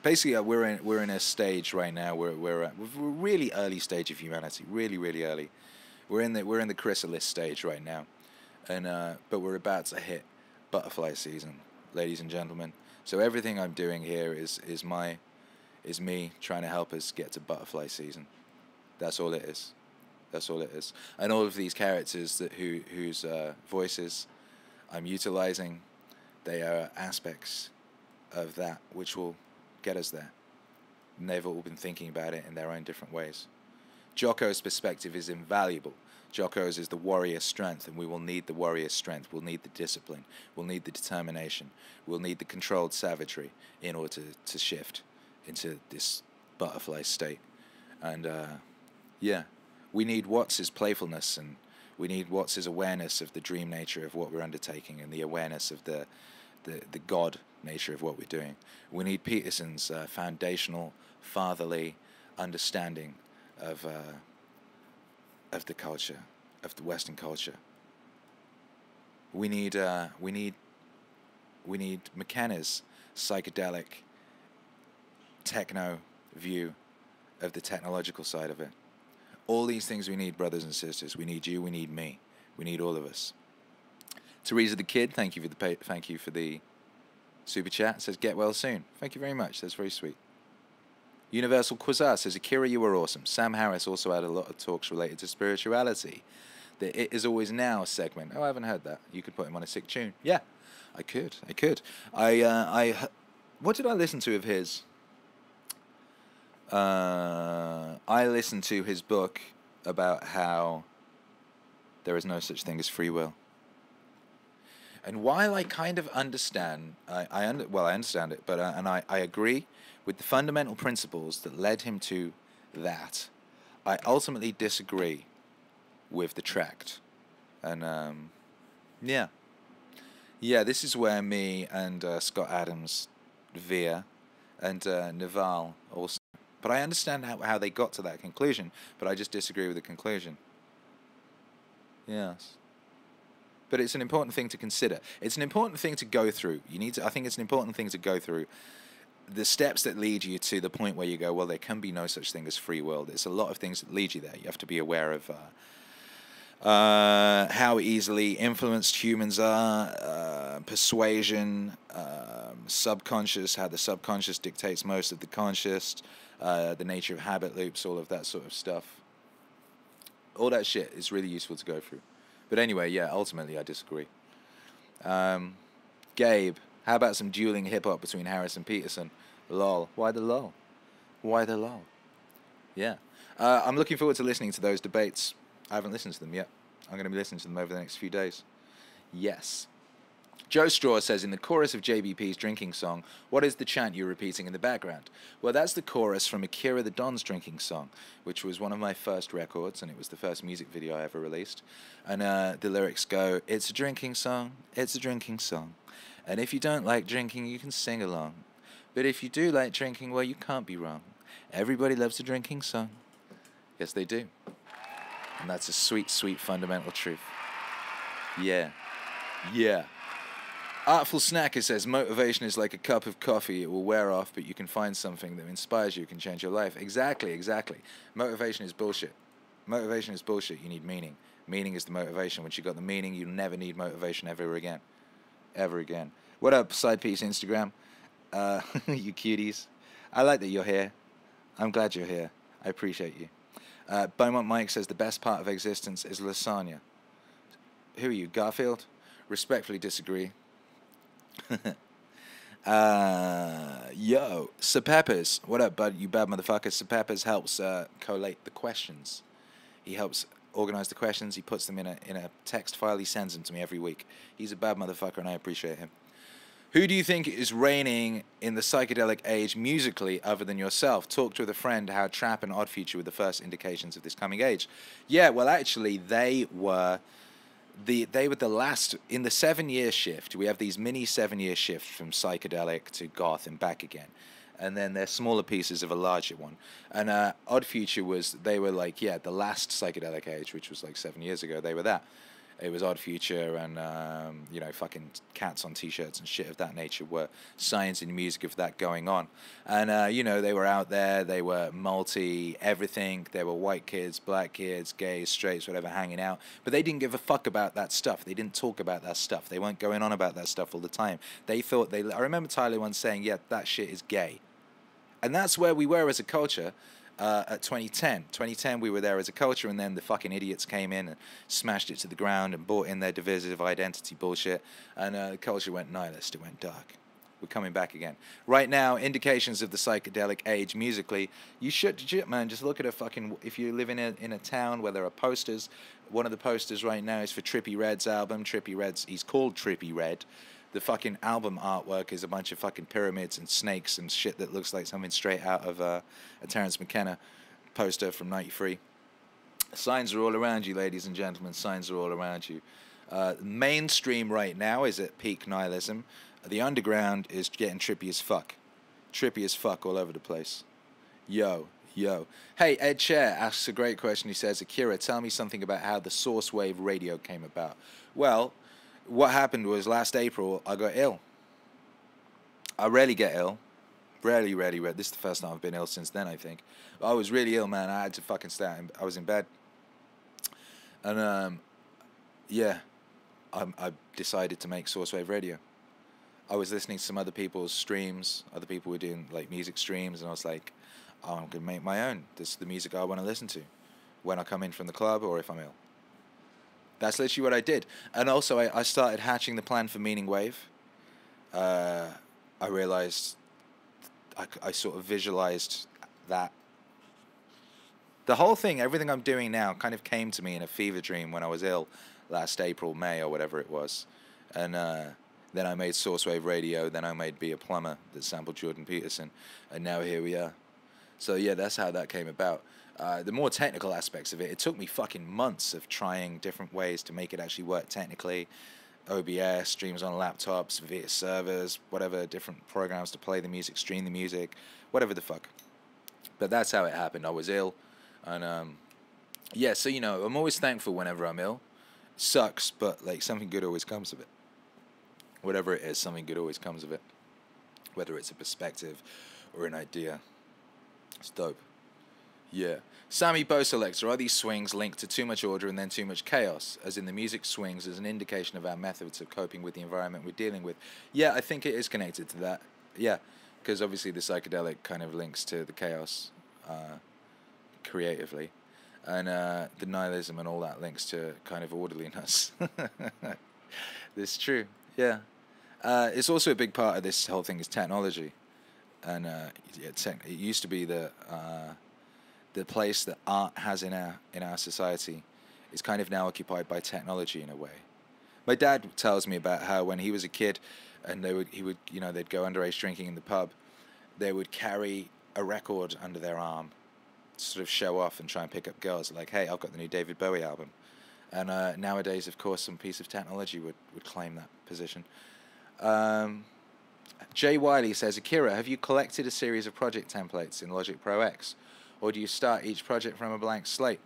basically we're in a stage right now where we're really early stage of humanity, really early. We're in the chrysalis stage right now, and but we're about to hit butterfly season, ladies and gentlemen. So everything I'm doing here is me trying to help us get to butterfly season. That's all it is. That's all it is. And all of these characters whose voices I'm utilizing, they are aspects of that which will get us there. And they've all been thinking about it in their own different ways. Jocko's perspective is invaluable. Jocko's is the warrior strength, and we will need the warrior strength. We'll need the discipline. We'll need the determination. We'll need the controlled savagery in order to shift into this butterfly state. And yeah, we need Watts' playfulness, and we need Watts' awareness of the dream nature of what we're undertaking, and the awareness of the God nature of what we're doing. We need Peterson's foundational, fatherly understanding of the culture, of the Western culture. We need Mckenna's psychedelic techno view of the technological side of it. All these things we need, brothers and sisters. We need you. We need me. We need all of us. Teresa the Kid, thank you for the super chat. Says get well soon. Thank you very much. That's very sweet. Universal Quasar says Akira, you were awesome. Sam Harris also had a lot of talks related to spirituality. The It Is Always Now segment. Oh, I haven't heard that. You could put him on a sick tune. Yeah, I could. What did I listen to of his? I listened to his book about how there is no such thing as free will. And while I kind of understand, I understand it, but I agree with the fundamental principles that led him to that, I ultimately disagree with the tract. And yeah, this is where me and Scott Adams veer, and Naval also. But I understand how they got to that conclusion, but I just disagree with the conclusion. Yes. But it's an important thing to consider. It's an important thing to go through. I think it's an important thing to go through. The steps that lead you to the point where you go, well, there can be no such thing as free will. There's a lot of things that lead you there. You have to be aware of how easily influenced humans are, persuasion, subconscious, how the subconscious dictates most of the conscious, the nature of habit loops, all of that sort of stuff. All that shit is really useful to go through. But anyway, yeah, ultimately I disagree. Gabe, how about some dueling hip-hop between Harris and Peterson? Lol. Why the lol? Why the lol? Yeah. I'm looking forward to listening to those debates. I haven't listened to them yet. I'm going to be listening to them over the next few days. Yes. Joe Straw says, in the chorus of JBP's drinking song, what is the chant you're repeating in the background? Well, that's the chorus from Akira the Don's drinking song, which was one of my first records, and it was the first music video I ever released. And the lyrics go, it's a drinking song, it's a drinking song. And if you don't like drinking, you can sing along. But if you do like drinking, well, you can't be wrong. Everybody loves a drinking song. Yes, they do. And that's a sweet, sweet fundamental truth. Yeah. Yeah. Artful Snacker says, motivation is like a cup of coffee. It will wear off, but you can find something that inspires you, can change your life. Exactly. Motivation is bullshit. Motivation is bullshit. You need meaning. Meaning is the motivation. Once you got the meaning, you'll never need motivation ever again. Ever again. What up, Side Piece Instagram? You cuties. I like that you're here. I'm glad you're here. I appreciate you. Beaumont Mike says, the best part of existence is lasagna. Who are you, Garfield? Respectfully disagree. Yo, Sir Peppers. What up, bud? You bad motherfucker. Sir Peppers helps collate the questions. He helps organize the questions. He puts them in a text file. He sends them to me every week. He's a bad motherfucker, and I appreciate him. Who do you think is reigning in the psychedelic age musically other than yourself? Talked with a friend how Trap and Odd Future were the first indications of this coming age. Yeah, well, actually, they were the last in the 7-year shift. We have these mini 7-year shifts from psychedelic to goth and back again, and then they're smaller pieces of a larger one. And Odd Future they were like, the last psychedelic age, which was like 7 years ago. They were that. It was Odd Future and, fucking cats on T-shirts and shit of that nature were signs in the music of that going on. And, they were out there. They were everything. They were white kids, black kids, gays, straights, whatever, hanging out. But they didn't give a fuck about that stuff. They didn't talk about that stuff. They weren't going on about that stuff all the time. They thought I remember Tyler once saying, that shit is gay. And that's where we were as a culture. At 2010. 2010, we were there as a culture, and then the fucking idiots came in and smashed it to the ground and brought in their divisive identity bullshit, and the culture went nihilist. It went dark. We're coming back again. Right now, indications of the psychedelic age musically, you should, man, just look at if you live in a town where there are posters, one of the posters right now is for Trippie Redd's album. Trippie Redd's, he's called Trippie Redd. The fucking album artwork is a bunch of fucking pyramids and snakes and shit that looks like something straight out of a Terence Mckenna poster from '93. Signs are all around you, ladies and gentlemen. Signs are all around you. Mainstream right now is at peak nihilism. The underground is getting trippy as fuck. Trippy as fuck all over the place. Yo. Hey, Ed Chair asks a great question. He says, Akira, tell me something about how the SauceWave radio came about. Well, what happened was last April, I got ill. I rarely get ill. Rarely. This is the first time I've been ill since then, I think. I was really ill, man. I had to fucking stay out. I was in bed. And, I decided to make SauceWave radio. I was listening to some other people's streams. Other people were doing, like, music streams. And I was like, I'm going to make my own. This is the music I want to listen to when I come in from the club or if I'm ill. That's literally what I did. And also, I started hatching the plan for MEANINGWAVE. I realized, I sort of visualized that. The whole thing, everything I'm doing now, kind of came to me in a fever dream when I was ill last April, May, or whatever it was. And then I made SauceWave Radio. Then I made Be a Plumber that sampled Jordan Peterson. And now here we are. So, yeah, that's how that came about. The more technical aspects of it took me fucking months of trying different ways to make it actually work technically. OBS, streams on laptops, via servers, whatever, different programs to play the music, stream the music, whatever the fuck. But that's how it happened. I was ill. And, so, I'm always thankful whenever I'm ill. Sucks, but, like, something good always comes of it. Whatever it is, something good always comes of it. Whether it's a perspective or an idea. It's dope. Yeah. Sammy Bo selects, are these swings linked to too much order and then too much chaos, as in the music swings as an indication of our methods of coping with the environment we're dealing with? Yeah, I think it is connected to that. Yeah, because obviously the psychedelic kind of links to the chaos creatively, and the nihilism and all that links to kind of orderliness. This is true, yeah. It's also a big part of this whole thing is technology, and it used to be the place that art has in our society is kind of now occupied by technology in a way. My dad tells me about how when he was a kid and they'd go underage drinking in the pub, they would carry a record under their arm to sort of show off and try and pick up girls, like, hey, I've got the new David Bowie album. And nowadays, of course, some piece of technology would claim that position. Jay Wiley says, Akira, have you collected a series of project templates in Logic Pro X? Or do you start each project from a blank slate?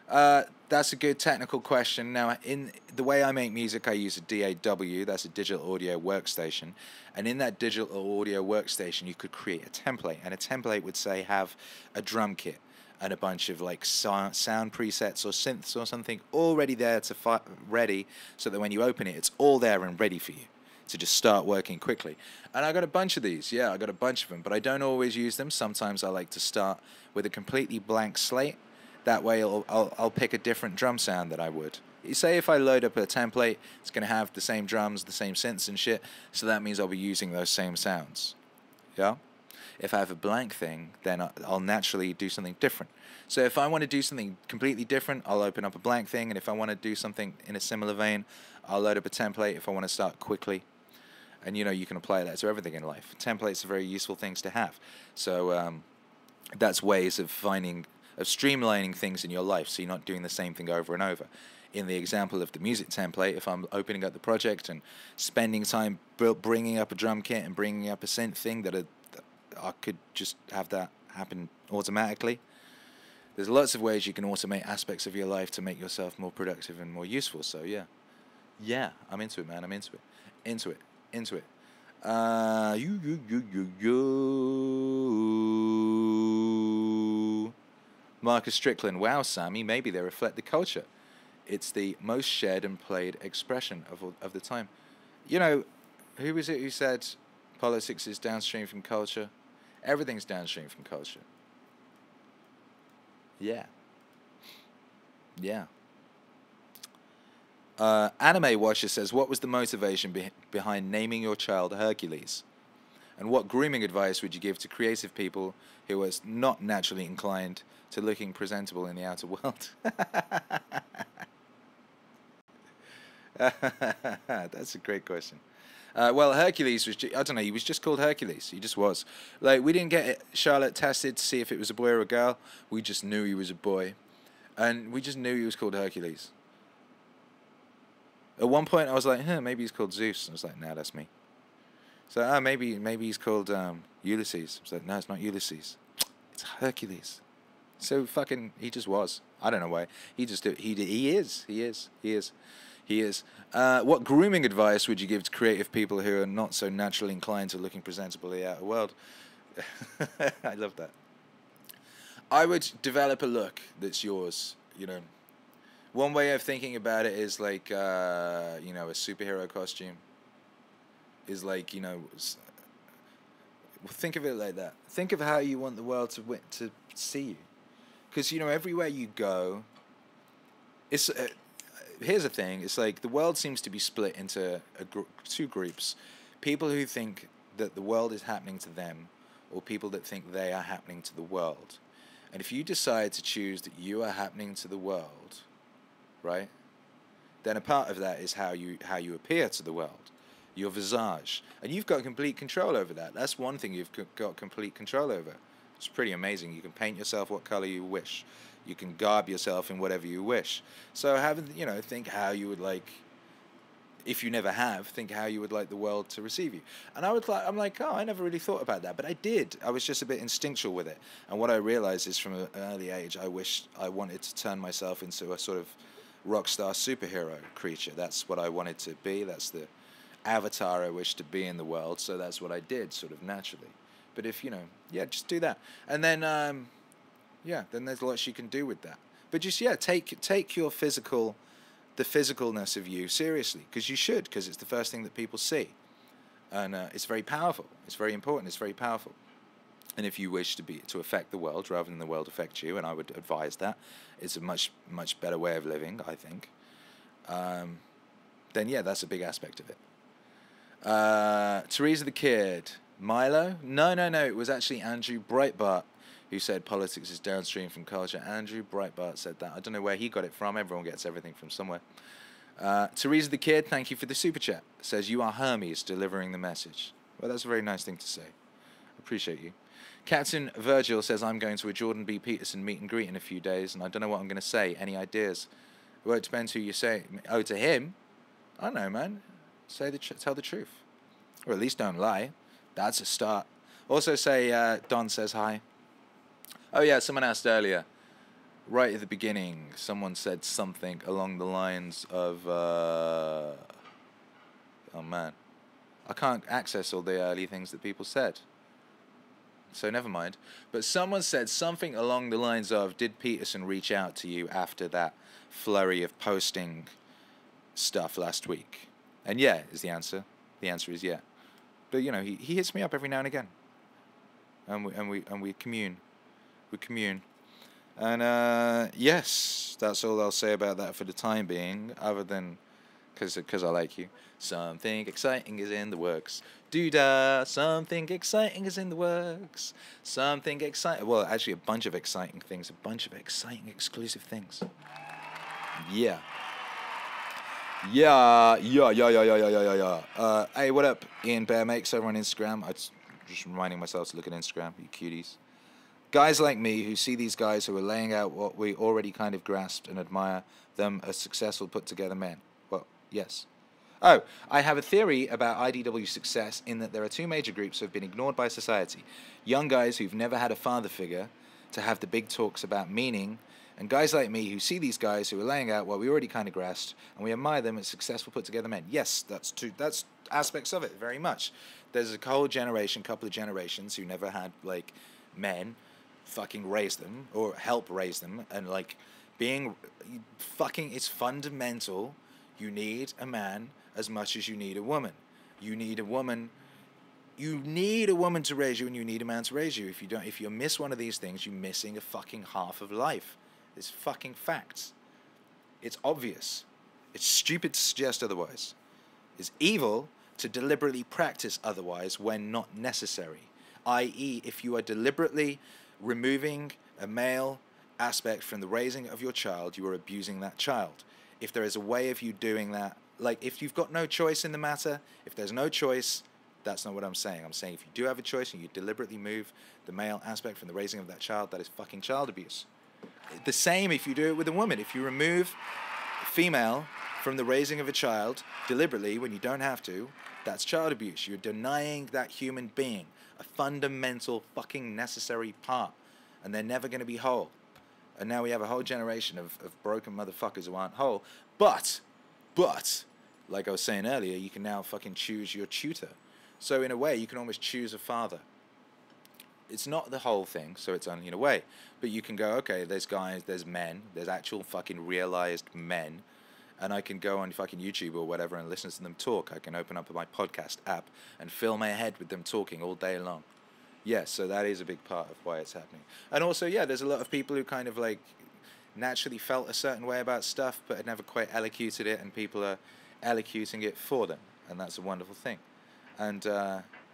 That's a good technical question. Now, in the way I make music, I use a DAW. That's a digital audio workstation. And in that digital audio workstation, you could create a template. And a template would say have a drum kit and a bunch of like sound presets or synths or something already there ready, so that when you open it, it's all there and ready for you to just start working quickly. And I got a bunch of these. Yeah, I got a bunch of them, but I don't always use them. Sometimes I like to start with a completely blank slate. That way I'll pick a different drum sound that I would. You say if I load up a template, it's going to have the same drums, the same synths and shit, so that means I'll be using those same sounds. Yeah? If I have a blank thing, then I'll naturally do something different. So if I want to do something completely different, I'll open up a blank thing, and if I want to do something in a similar vein, I'll load up a template if I want to start quickly. And, you know, you can apply that to everything in life. Templates are very useful things to have. So that's ways of streamlining things in your life so you're not doing the same thing over and over. In the example of the music template, if I'm opening up the project and spending time bringing up a drum kit and bringing up a synth thing that I could just have that happen automatically. There's lots of ways you can automate aspects of your life to make yourself more productive and more useful. So yeah, I'm into it, man. I'm into it. Marcus Strickland. Wow, Sammy. Maybe they reflect the culture. It's the most shared and played expression of the time. You know, who was it who said politics is downstream from culture? Everything's downstream from culture. Yeah. Anime Watcher says, what was the motivation behind naming your child Hercules? And what grooming advice would you give to creative people who are not naturally inclined to looking presentable in the outer world? That's a great question. Well, Hercules was, I don't know, he was just called Hercules. He just was. Like, we didn't get Charlotte tested to see if it was a boy or a girl. We just knew he was a boy. And we just knew he was called Hercules. At one point, I was like, maybe he's called Zeus. I was like, nah, that's me. So, maybe he's called Ulysses. I was like, no, it's not Ulysses. It's Hercules. So fucking, he just was. I don't know why. He is. What grooming advice would you give to creative people who are not so naturally inclined to looking presentable in the outer world? I love that. I would develop a look that's yours, you know. One way of thinking about it is like, you know, a superhero costume. Is like, you know, think of it like that. Think of how you want the world to see you. Because, you know, everywhere you go, it's... here's the thing, it's like the world seems to be split into two groups. People who think that the world is happening to them, or people that think they are happening to the world. And if you decide to choose that you are happening to the world, right, then a part of that is how you appear to the world, your visage. And you've got complete control over that. That's one thing you've got complete control over. It's pretty amazing. You can paint yourself what color you wish. You can garb yourself in whatever you wish. So think how you would like, if you never have, think how you would like the world to receive you. And I'm like, oh, I never really thought about that, but I did. I was just a bit instinctual with it. And what I realized is from an early age, I wanted to turn myself into a sort of rock star superhero creature. That's what I wanted to be. That's the avatar I wished to be in the world. So that's what I did, sort of naturally. But if, just do that. And then, then there's lots you can do with that. But just, take your the physicalness of you seriously, because you should, because it's the first thing that people see. And it's very powerful. It's very important. It's very powerful. And if you wish to affect the world rather than the world affect you, and I would advise that, it's a much, much better way of living, I think. Then, that's a big aspect of it. Teresa the Kid. Milo? No. It was actually Andrew Breitbart who said politics is downstream from culture. Andrew Breitbart said that. I don't know where he got it from. Everyone gets everything from somewhere. Teresa the Kid, thank you for the super chat. Says, you are Hermes delivering the message. Well, that's a very nice thing to say. Appreciate you. Captain Virgil says, I'm going to a Jordan B. Peterson meet and greet in a few days, and I don't know what I'm going to say. Any ideas? Well, it depends who you say. Oh, to him? I don't know, man. Tell the truth. Or at least don't lie. That's a start. Also say, Don says hi. Oh, yeah, someone asked earlier. Right at the beginning, someone said something along the lines of... oh, man. I can't access all the early things that people said. So never mind. But someone said something along the lines of, did Peterson reach out to you after that flurry of posting stuff last week? And yeah, is the answer. The answer is yeah. But, he hits me up every now and again. And we commune. We commune. And, yes, that's all I'll say about that for the time being, other than, because I like you. Something exciting is in the works. Doo-dah, something exciting is in the works. Something exciting. Well, actually, a bunch of exciting things. A bunch of exciting exclusive things. Yeah. Yeah. Hey, what up, Ian Bear Makes over on Instagram. I just reminding myself to look at Instagram, you cuties. Guys like me who see these guys who are laying out what we already kind of grasped and admire them as successful, put together men. Well, yes. Oh, I have a theory about IDW success in that there are two major groups who have been ignored by society. Young guys who've never had a father figure to have the big talks about meaning, and guys like me who see these guys who are laying out what we already kind of grasped, and we admire them as successful, put together men. Yes, that's aspects of it, very much. There's a whole generation, couple of generations who never had, like, men fucking raise them or help raise them, and, like, being fucking, it's fundamental. You need a man as much as you need a woman. You need a woman to raise you, and you need a man to raise you. If you miss one of these things, you're missing a fucking half of life. It's fucking facts. It's obvious. It's stupid to suggest otherwise. It's evil to deliberately practice otherwise when not necessary. I.e., if you are deliberately removing a male aspect from the raising of your child, you are abusing that child. If there is a way of you doing that, like if you've got no choice in the matter, if there's no choice, that's not what I'm saying. I'm saying if you do have a choice and you deliberately move the male aspect from the raising of that child, that is fucking child abuse. The same if you do it with a woman. If you remove female from the raising of a child deliberately when you don't have to, that's child abuse. You're denying that human being a fundamental fucking necessary part, and they're never going to be whole. And now we have a whole generation of broken motherfuckers who aren't whole. But, like I was saying earlier, you can now fucking choose your tutor. So in a way, you can almost choose a father. It's not the whole thing, so it's only in a way. But you can go, okay, there's guys, there's men, there's actual fucking realized men, and I can go on fucking YouTube or whatever and listen to them talk. I can open up my podcast app and fill my head with them talking all day long. Yes, so that is a big part of why it's happening. And also, yeah, there's a lot of people who kind of like naturally felt a certain way about stuff but had never quite elocuted it, and people are elocuting it for them, and that's a wonderful thing. And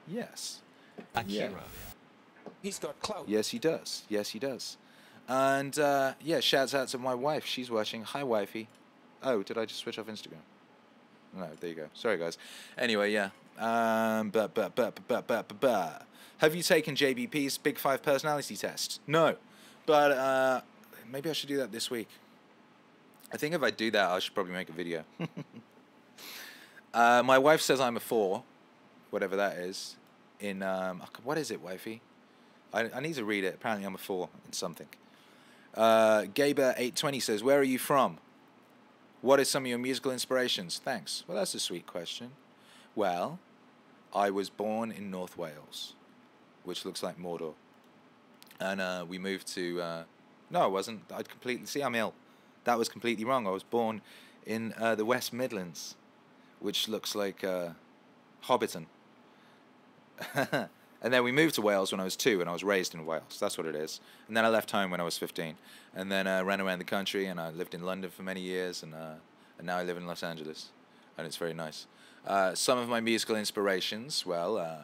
yes. Akira. Yeah. He's got clout. Yes, he does. Yes, he does. And yeah, shouts out to my wife. She's watching. Hi, wifey. Oh, did I just switch off Instagram? No, there you go. Sorry, guys. Anyway, yeah. Have you taken JBP's Big 5 personality test? No. But maybe I should do that this week. I think if I do that, I should probably make a video. My wife says I'm a 4, whatever that is. In what is it, wifey? I need to read it. Apparently I'm a 4 in something. Gaber820 says, where are you from? What are some of your musical inspirations? Thanks. Well, that's a sweet question. Well, I was born in North Wales, which looks like Mordor. And we moved to... no, I wasn't. I'd completely... See, I'm ill. That was completely wrong. I was born in the West Midlands, which looks like Hobbiton. And then we moved to Wales when I was 2, and I was raised in Wales. That's what it is. And then I left home when I was 15. And then I ran around the country, and I lived in London for many years, and now I live in Los Angeles. And it's very nice. Some of my musical inspirations, well,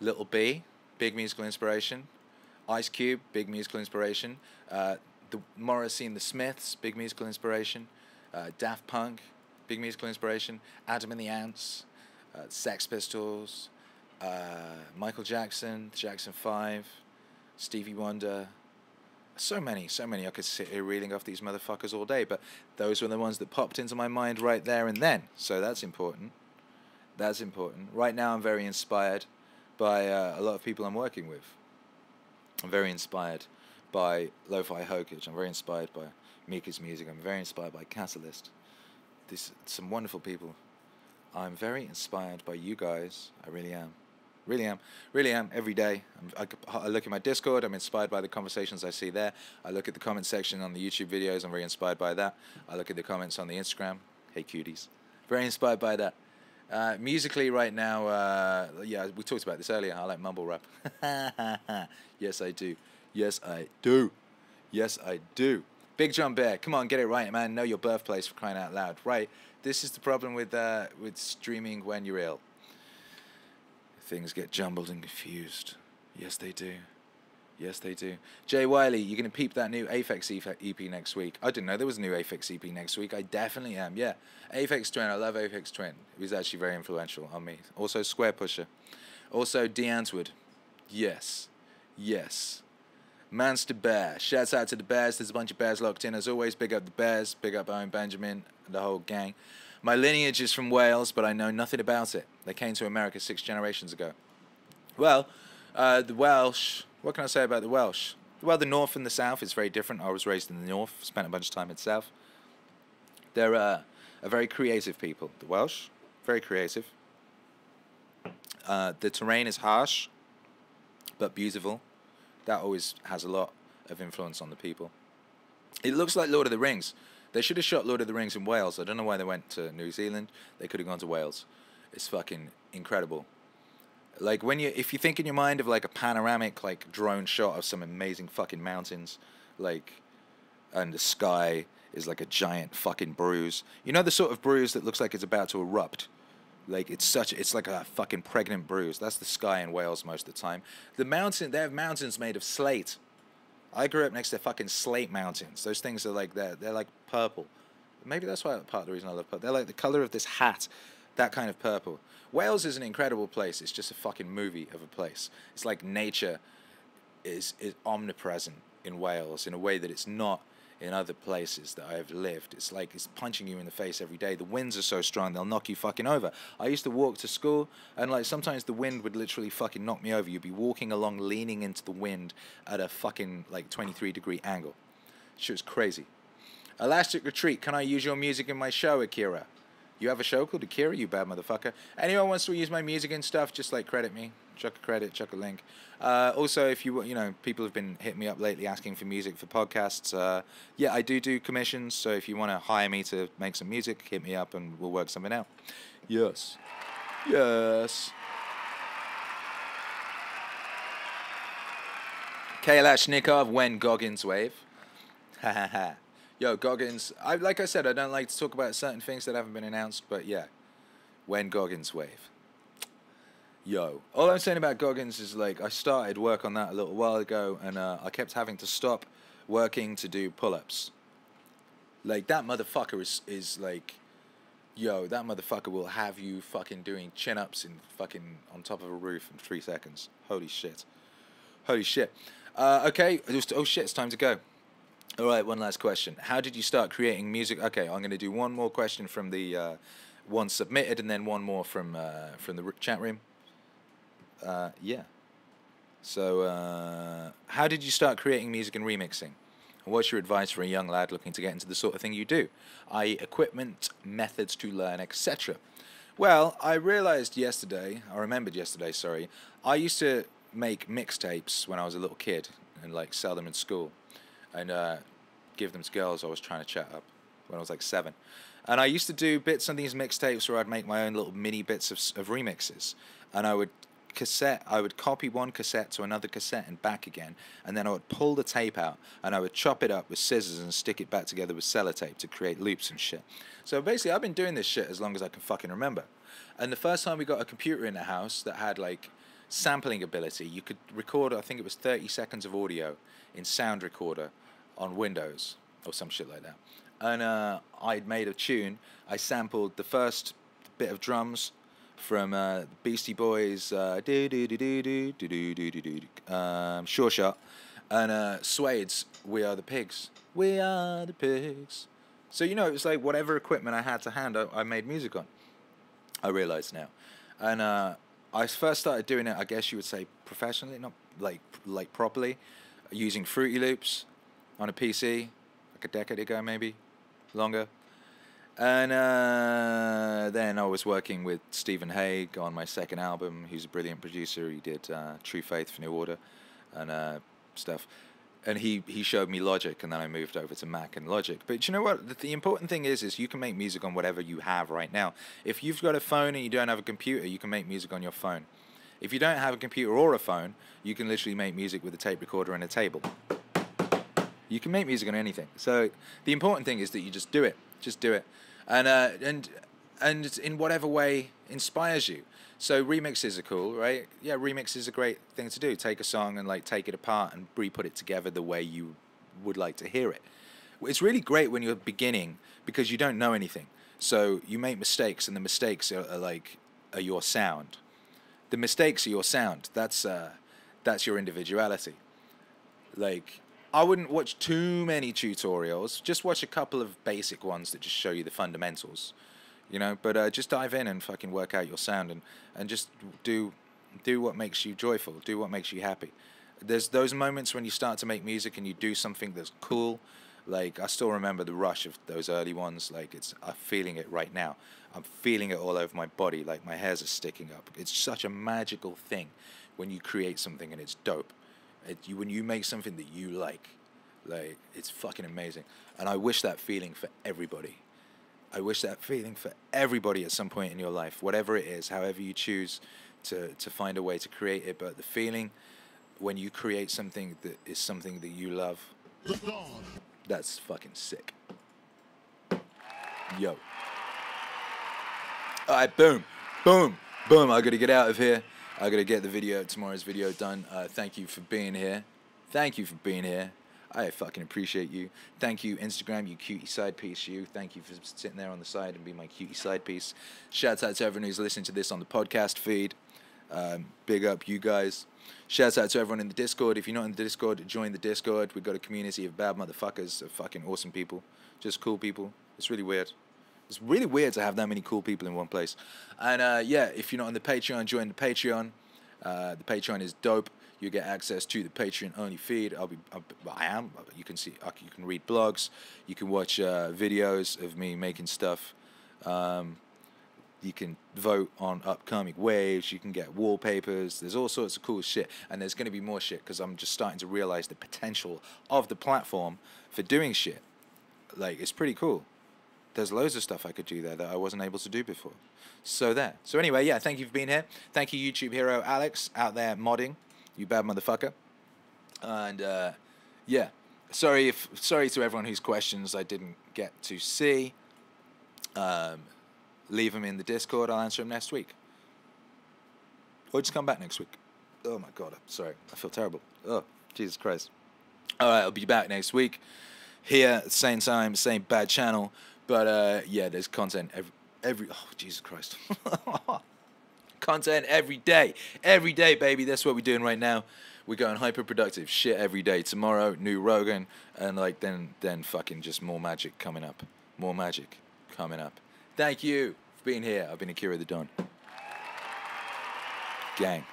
Little B, big musical inspiration. Ice Cube, big musical inspiration. The Morrissey and the Smiths, big musical inspiration. Daft Punk, big musical inspiration. Adam and the Ants, Sex Pistols, Michael Jackson, Jackson 5, Stevie Wonder. So many. I could sit here reeling off these motherfuckers all day, but those were the ones that popped into my mind right there and then. So that's important. That's important. Right now I'm very inspired by a lot of people I'm working with. I'm very inspired by lofihokage. I'm very inspired by Mika's music. I'm very inspired by Catalyst. Some wonderful people. I'm very inspired by you guys. I really am. Really am, every day. I look at my Discord, I'm inspired by the conversations I see there. I look at the comment section on the YouTube videos, I'm very inspired by that. I look at the comments on the Instagram, hey cuties. Very inspired by that. Musically right now, yeah, we talked about this earlier, I like mumble rap. Yes, I do. Yes, I do. Yes, I do. Big John Bear, come on, get it right, man. Know your birthplace, for crying out loud. Right, this is the problem with streaming when you're ill. Things get jumbled and confused. Yes, they do. Yes, they do. Jay Wiley, you're going to peep that new Aphex EP next week. I didn't know there was a new Aphex EP next week. I definitely am, yeah. Aphex Twin, I love Aphex Twin. He was actually very influential on me. Also, Square Pusher. Also, Deanswood. Yes. Yes. Manster Bear. Shouts out to the Bears. There's a bunch of Bears locked in. As always, big up the Bears. Big up Owen Benjamin and the whole gang. My lineage is from Wales, but I know nothing about it. They came to America 6 generations ago. Well, the Welsh... What can I say about the Welsh? Well, the North and the South is very different. I was raised in the North, spent a bunch of time in the South. They're a very creative people. The Welsh, very creative. The terrain is harsh, but beautiful. That always has a lot of influence on the people. It looks like Lord of the Rings. They should have shot Lord of the Rings in Wales. I don't know why they went to New Zealand. They could have gone to Wales. It's fucking incredible. Like if you think in your mind of like a panoramic like drone shot of some amazing fucking mountains, like, and the sky is like a giant fucking bruise. You know the sort of bruise that looks like it's about to erupt. Like it's like a fucking pregnant bruise. That's the sky in Wales most of the time. They have mountains made of slate. I grew up next to fucking slate mountains. Those things are like they're like purple. Maybe that's why part of the reason I love purple. They're like the color of this hat, that kind of purple. Wales is an incredible place. It's just a fucking movie of a place. It's like nature is omnipresent in Wales in a way that it's not in other places that I've lived. It's like it's punching you in the face every day. The winds are so strong, they'll knock you fucking over. I used to walk to school, and like sometimes the wind would literally fucking knock me over. You'd be walking along leaning into the wind at a fucking like 23-degree angle. Shit was crazy. Elastic Retreat, can I use your music in my show, Akira? You have a show called Akira, you bad motherfucker. Anyone wants to use my music and stuff, just like credit me. Chuck a credit, chuck a link. Also, if you know, people have been hitting me up lately asking for music for podcasts. Yeah, I do commissions, so if you want to hire me to make some music, hit me up and we'll work something out. Yes. Yes. Kalashnikov, when Goggins wave. Ha ha ha. Yo, Goggins, like I said, I don't like to talk about certain things that haven't been announced, but yeah, when Goggins wave. Yo, all I'm saying about Goggins is like I started work on that a little while ago, and I kept having to stop working to do pull-ups. Like that motherfucker is like, yo, that motherfucker will have you fucking doing chin-ups in fucking on top of a roof in 3 seconds. Holy shit. Holy shit. Okay, oh shit, it's time to go. All right, one last question. How did you start creating music? Okay, I'm going to do one more question from the one submitted, and then one more from the chat room. Yeah. So, how did you start creating music and remixing? And what's your advice for a young lad looking to get into the sort of thing you do, i.e., equipment, methods to learn, etc.? Well, I remembered yesterday, sorry. I used to make mixtapes when I was a little kid and like sell them in school. And give them to girls I was trying to chat up when I was like 7. And I used to do bits on these mixtapes where I'd make my own little mini bits of remixes. And I would copy one cassette to another cassette and back again. And then I would pull the tape out and I would chop it up with scissors and stick it back together with sellotape to create loops and shit. So basically I've been doing this shit as long as I can fucking remember. And the first time we got a computer in the house that had like sampling ability, you could record, I think it was 30 seconds of audio in Sound Recorder on Windows or some shit like that. And I'd made a tune. I sampled the first bit of drums from Beastie Boys, Sure Shot, and Suede's We Are the Pigs. We are the pigs. So, you know, it was like whatever equipment I had to hand, I made music on. I realize now. And I first started doing it, I guess you would say professionally, not like properly, using Fruity Loops on a PC, like a decade ago maybe, longer. And then I was working with Stephen Hague on my second album. He's a brilliant producer. He did True Faith for New Order and stuff. And he showed me Logic, and then I moved over to Mac and Logic. But you know what? The important thing is you can make music on whatever you have right now. If you've got a phone and you don't have a computer, you can make music on your phone. If you don't have a computer or a phone, you can literally make music with a tape recorder and a table. You can make music on anything. So the important thing is that you just do it. Just do it. And and in whatever way inspires you. So remixes are cool, right? Yeah, remix is a great thing to do. Take a song and like take it apart and re-put it together the way you would like to hear it. It's really great when you're beginning because you don't know anything. So you make mistakes, and the mistakes are your sound. The mistakes are your sound. That's your individuality. Like, I wouldn't watch too many tutorials. Just watch a couple of basic ones that just show you the fundamentals, you know. But just dive in and fucking work out your sound, and just do what makes you joyful. Do what makes you happy. There's those moments when you start to make music and you do something that's cool. Like, I still remember the rush of those early ones. Like, I'm feeling it right now. I'm feeling it all over my body. Like, my hairs are sticking up. It's such a magical thing when you create something and it's dope. When you make something that you like, it's fucking amazing. And I wish that feeling for everybody. I wish that feeling for everybody at some point in your life, whatever it is, however you choose to find a way to create it. But the feeling when you create something that is something that you love, that's fucking sick. Yo. Alright, boom. Boom. Boom. I gotta get out of here. I gotta get tomorrow's video done. Thank you for being here. Thank you for being here. I fucking appreciate you. Thank you, Instagram, you cutie side piece, you. Thank you for sitting there on the side and being my cutie side piece. Shouts out to everyone who's listening to this on the podcast feed. Big up you guys. Shouts out to everyone in the Discord. If you're not in the Discord, join the Discord. We've got a community of bad motherfuckers, of fucking awesome people. Just cool people. It's really weird. It's really weird to have that many cool people in one place. And yeah, if you're not on the Patreon, join the Patreon. The Patreon is dope. You get access to the Patreon only feed. I am. You can see. You can read blogs. You can watch videos of me making stuff. You can vote on upcoming waves. You can get wallpapers. There's all sorts of cool shit. And there's going to be more shit because I'm just starting to realize the potential of the platform for doing shit. Like, it's pretty cool. There's loads of stuff I could do there that I wasn't able to do before. So there. So anyway, yeah, thank you for being here. Thank you, YouTube hero Alex, out there modding. You bad motherfucker. And yeah, sorry to everyone whose questions I didn't get to see. Leave them in the Discord. I'll answer them next week. Or just come back next week. Oh my God, I'm sorry. I feel terrible. Oh, Jesus Christ. All right, I'll be back next week. Here at the same time, same bad channel. But yeah, there's content every oh, Jesus Christ. Content every day. Every day, baby. That's what we're doing right now. We're going hyper productive shit every day. Tomorrow, new Rogan, and like then fucking just more magic coming up. More magic coming up. Thank you for being here. I've been Akira the Don. Gang.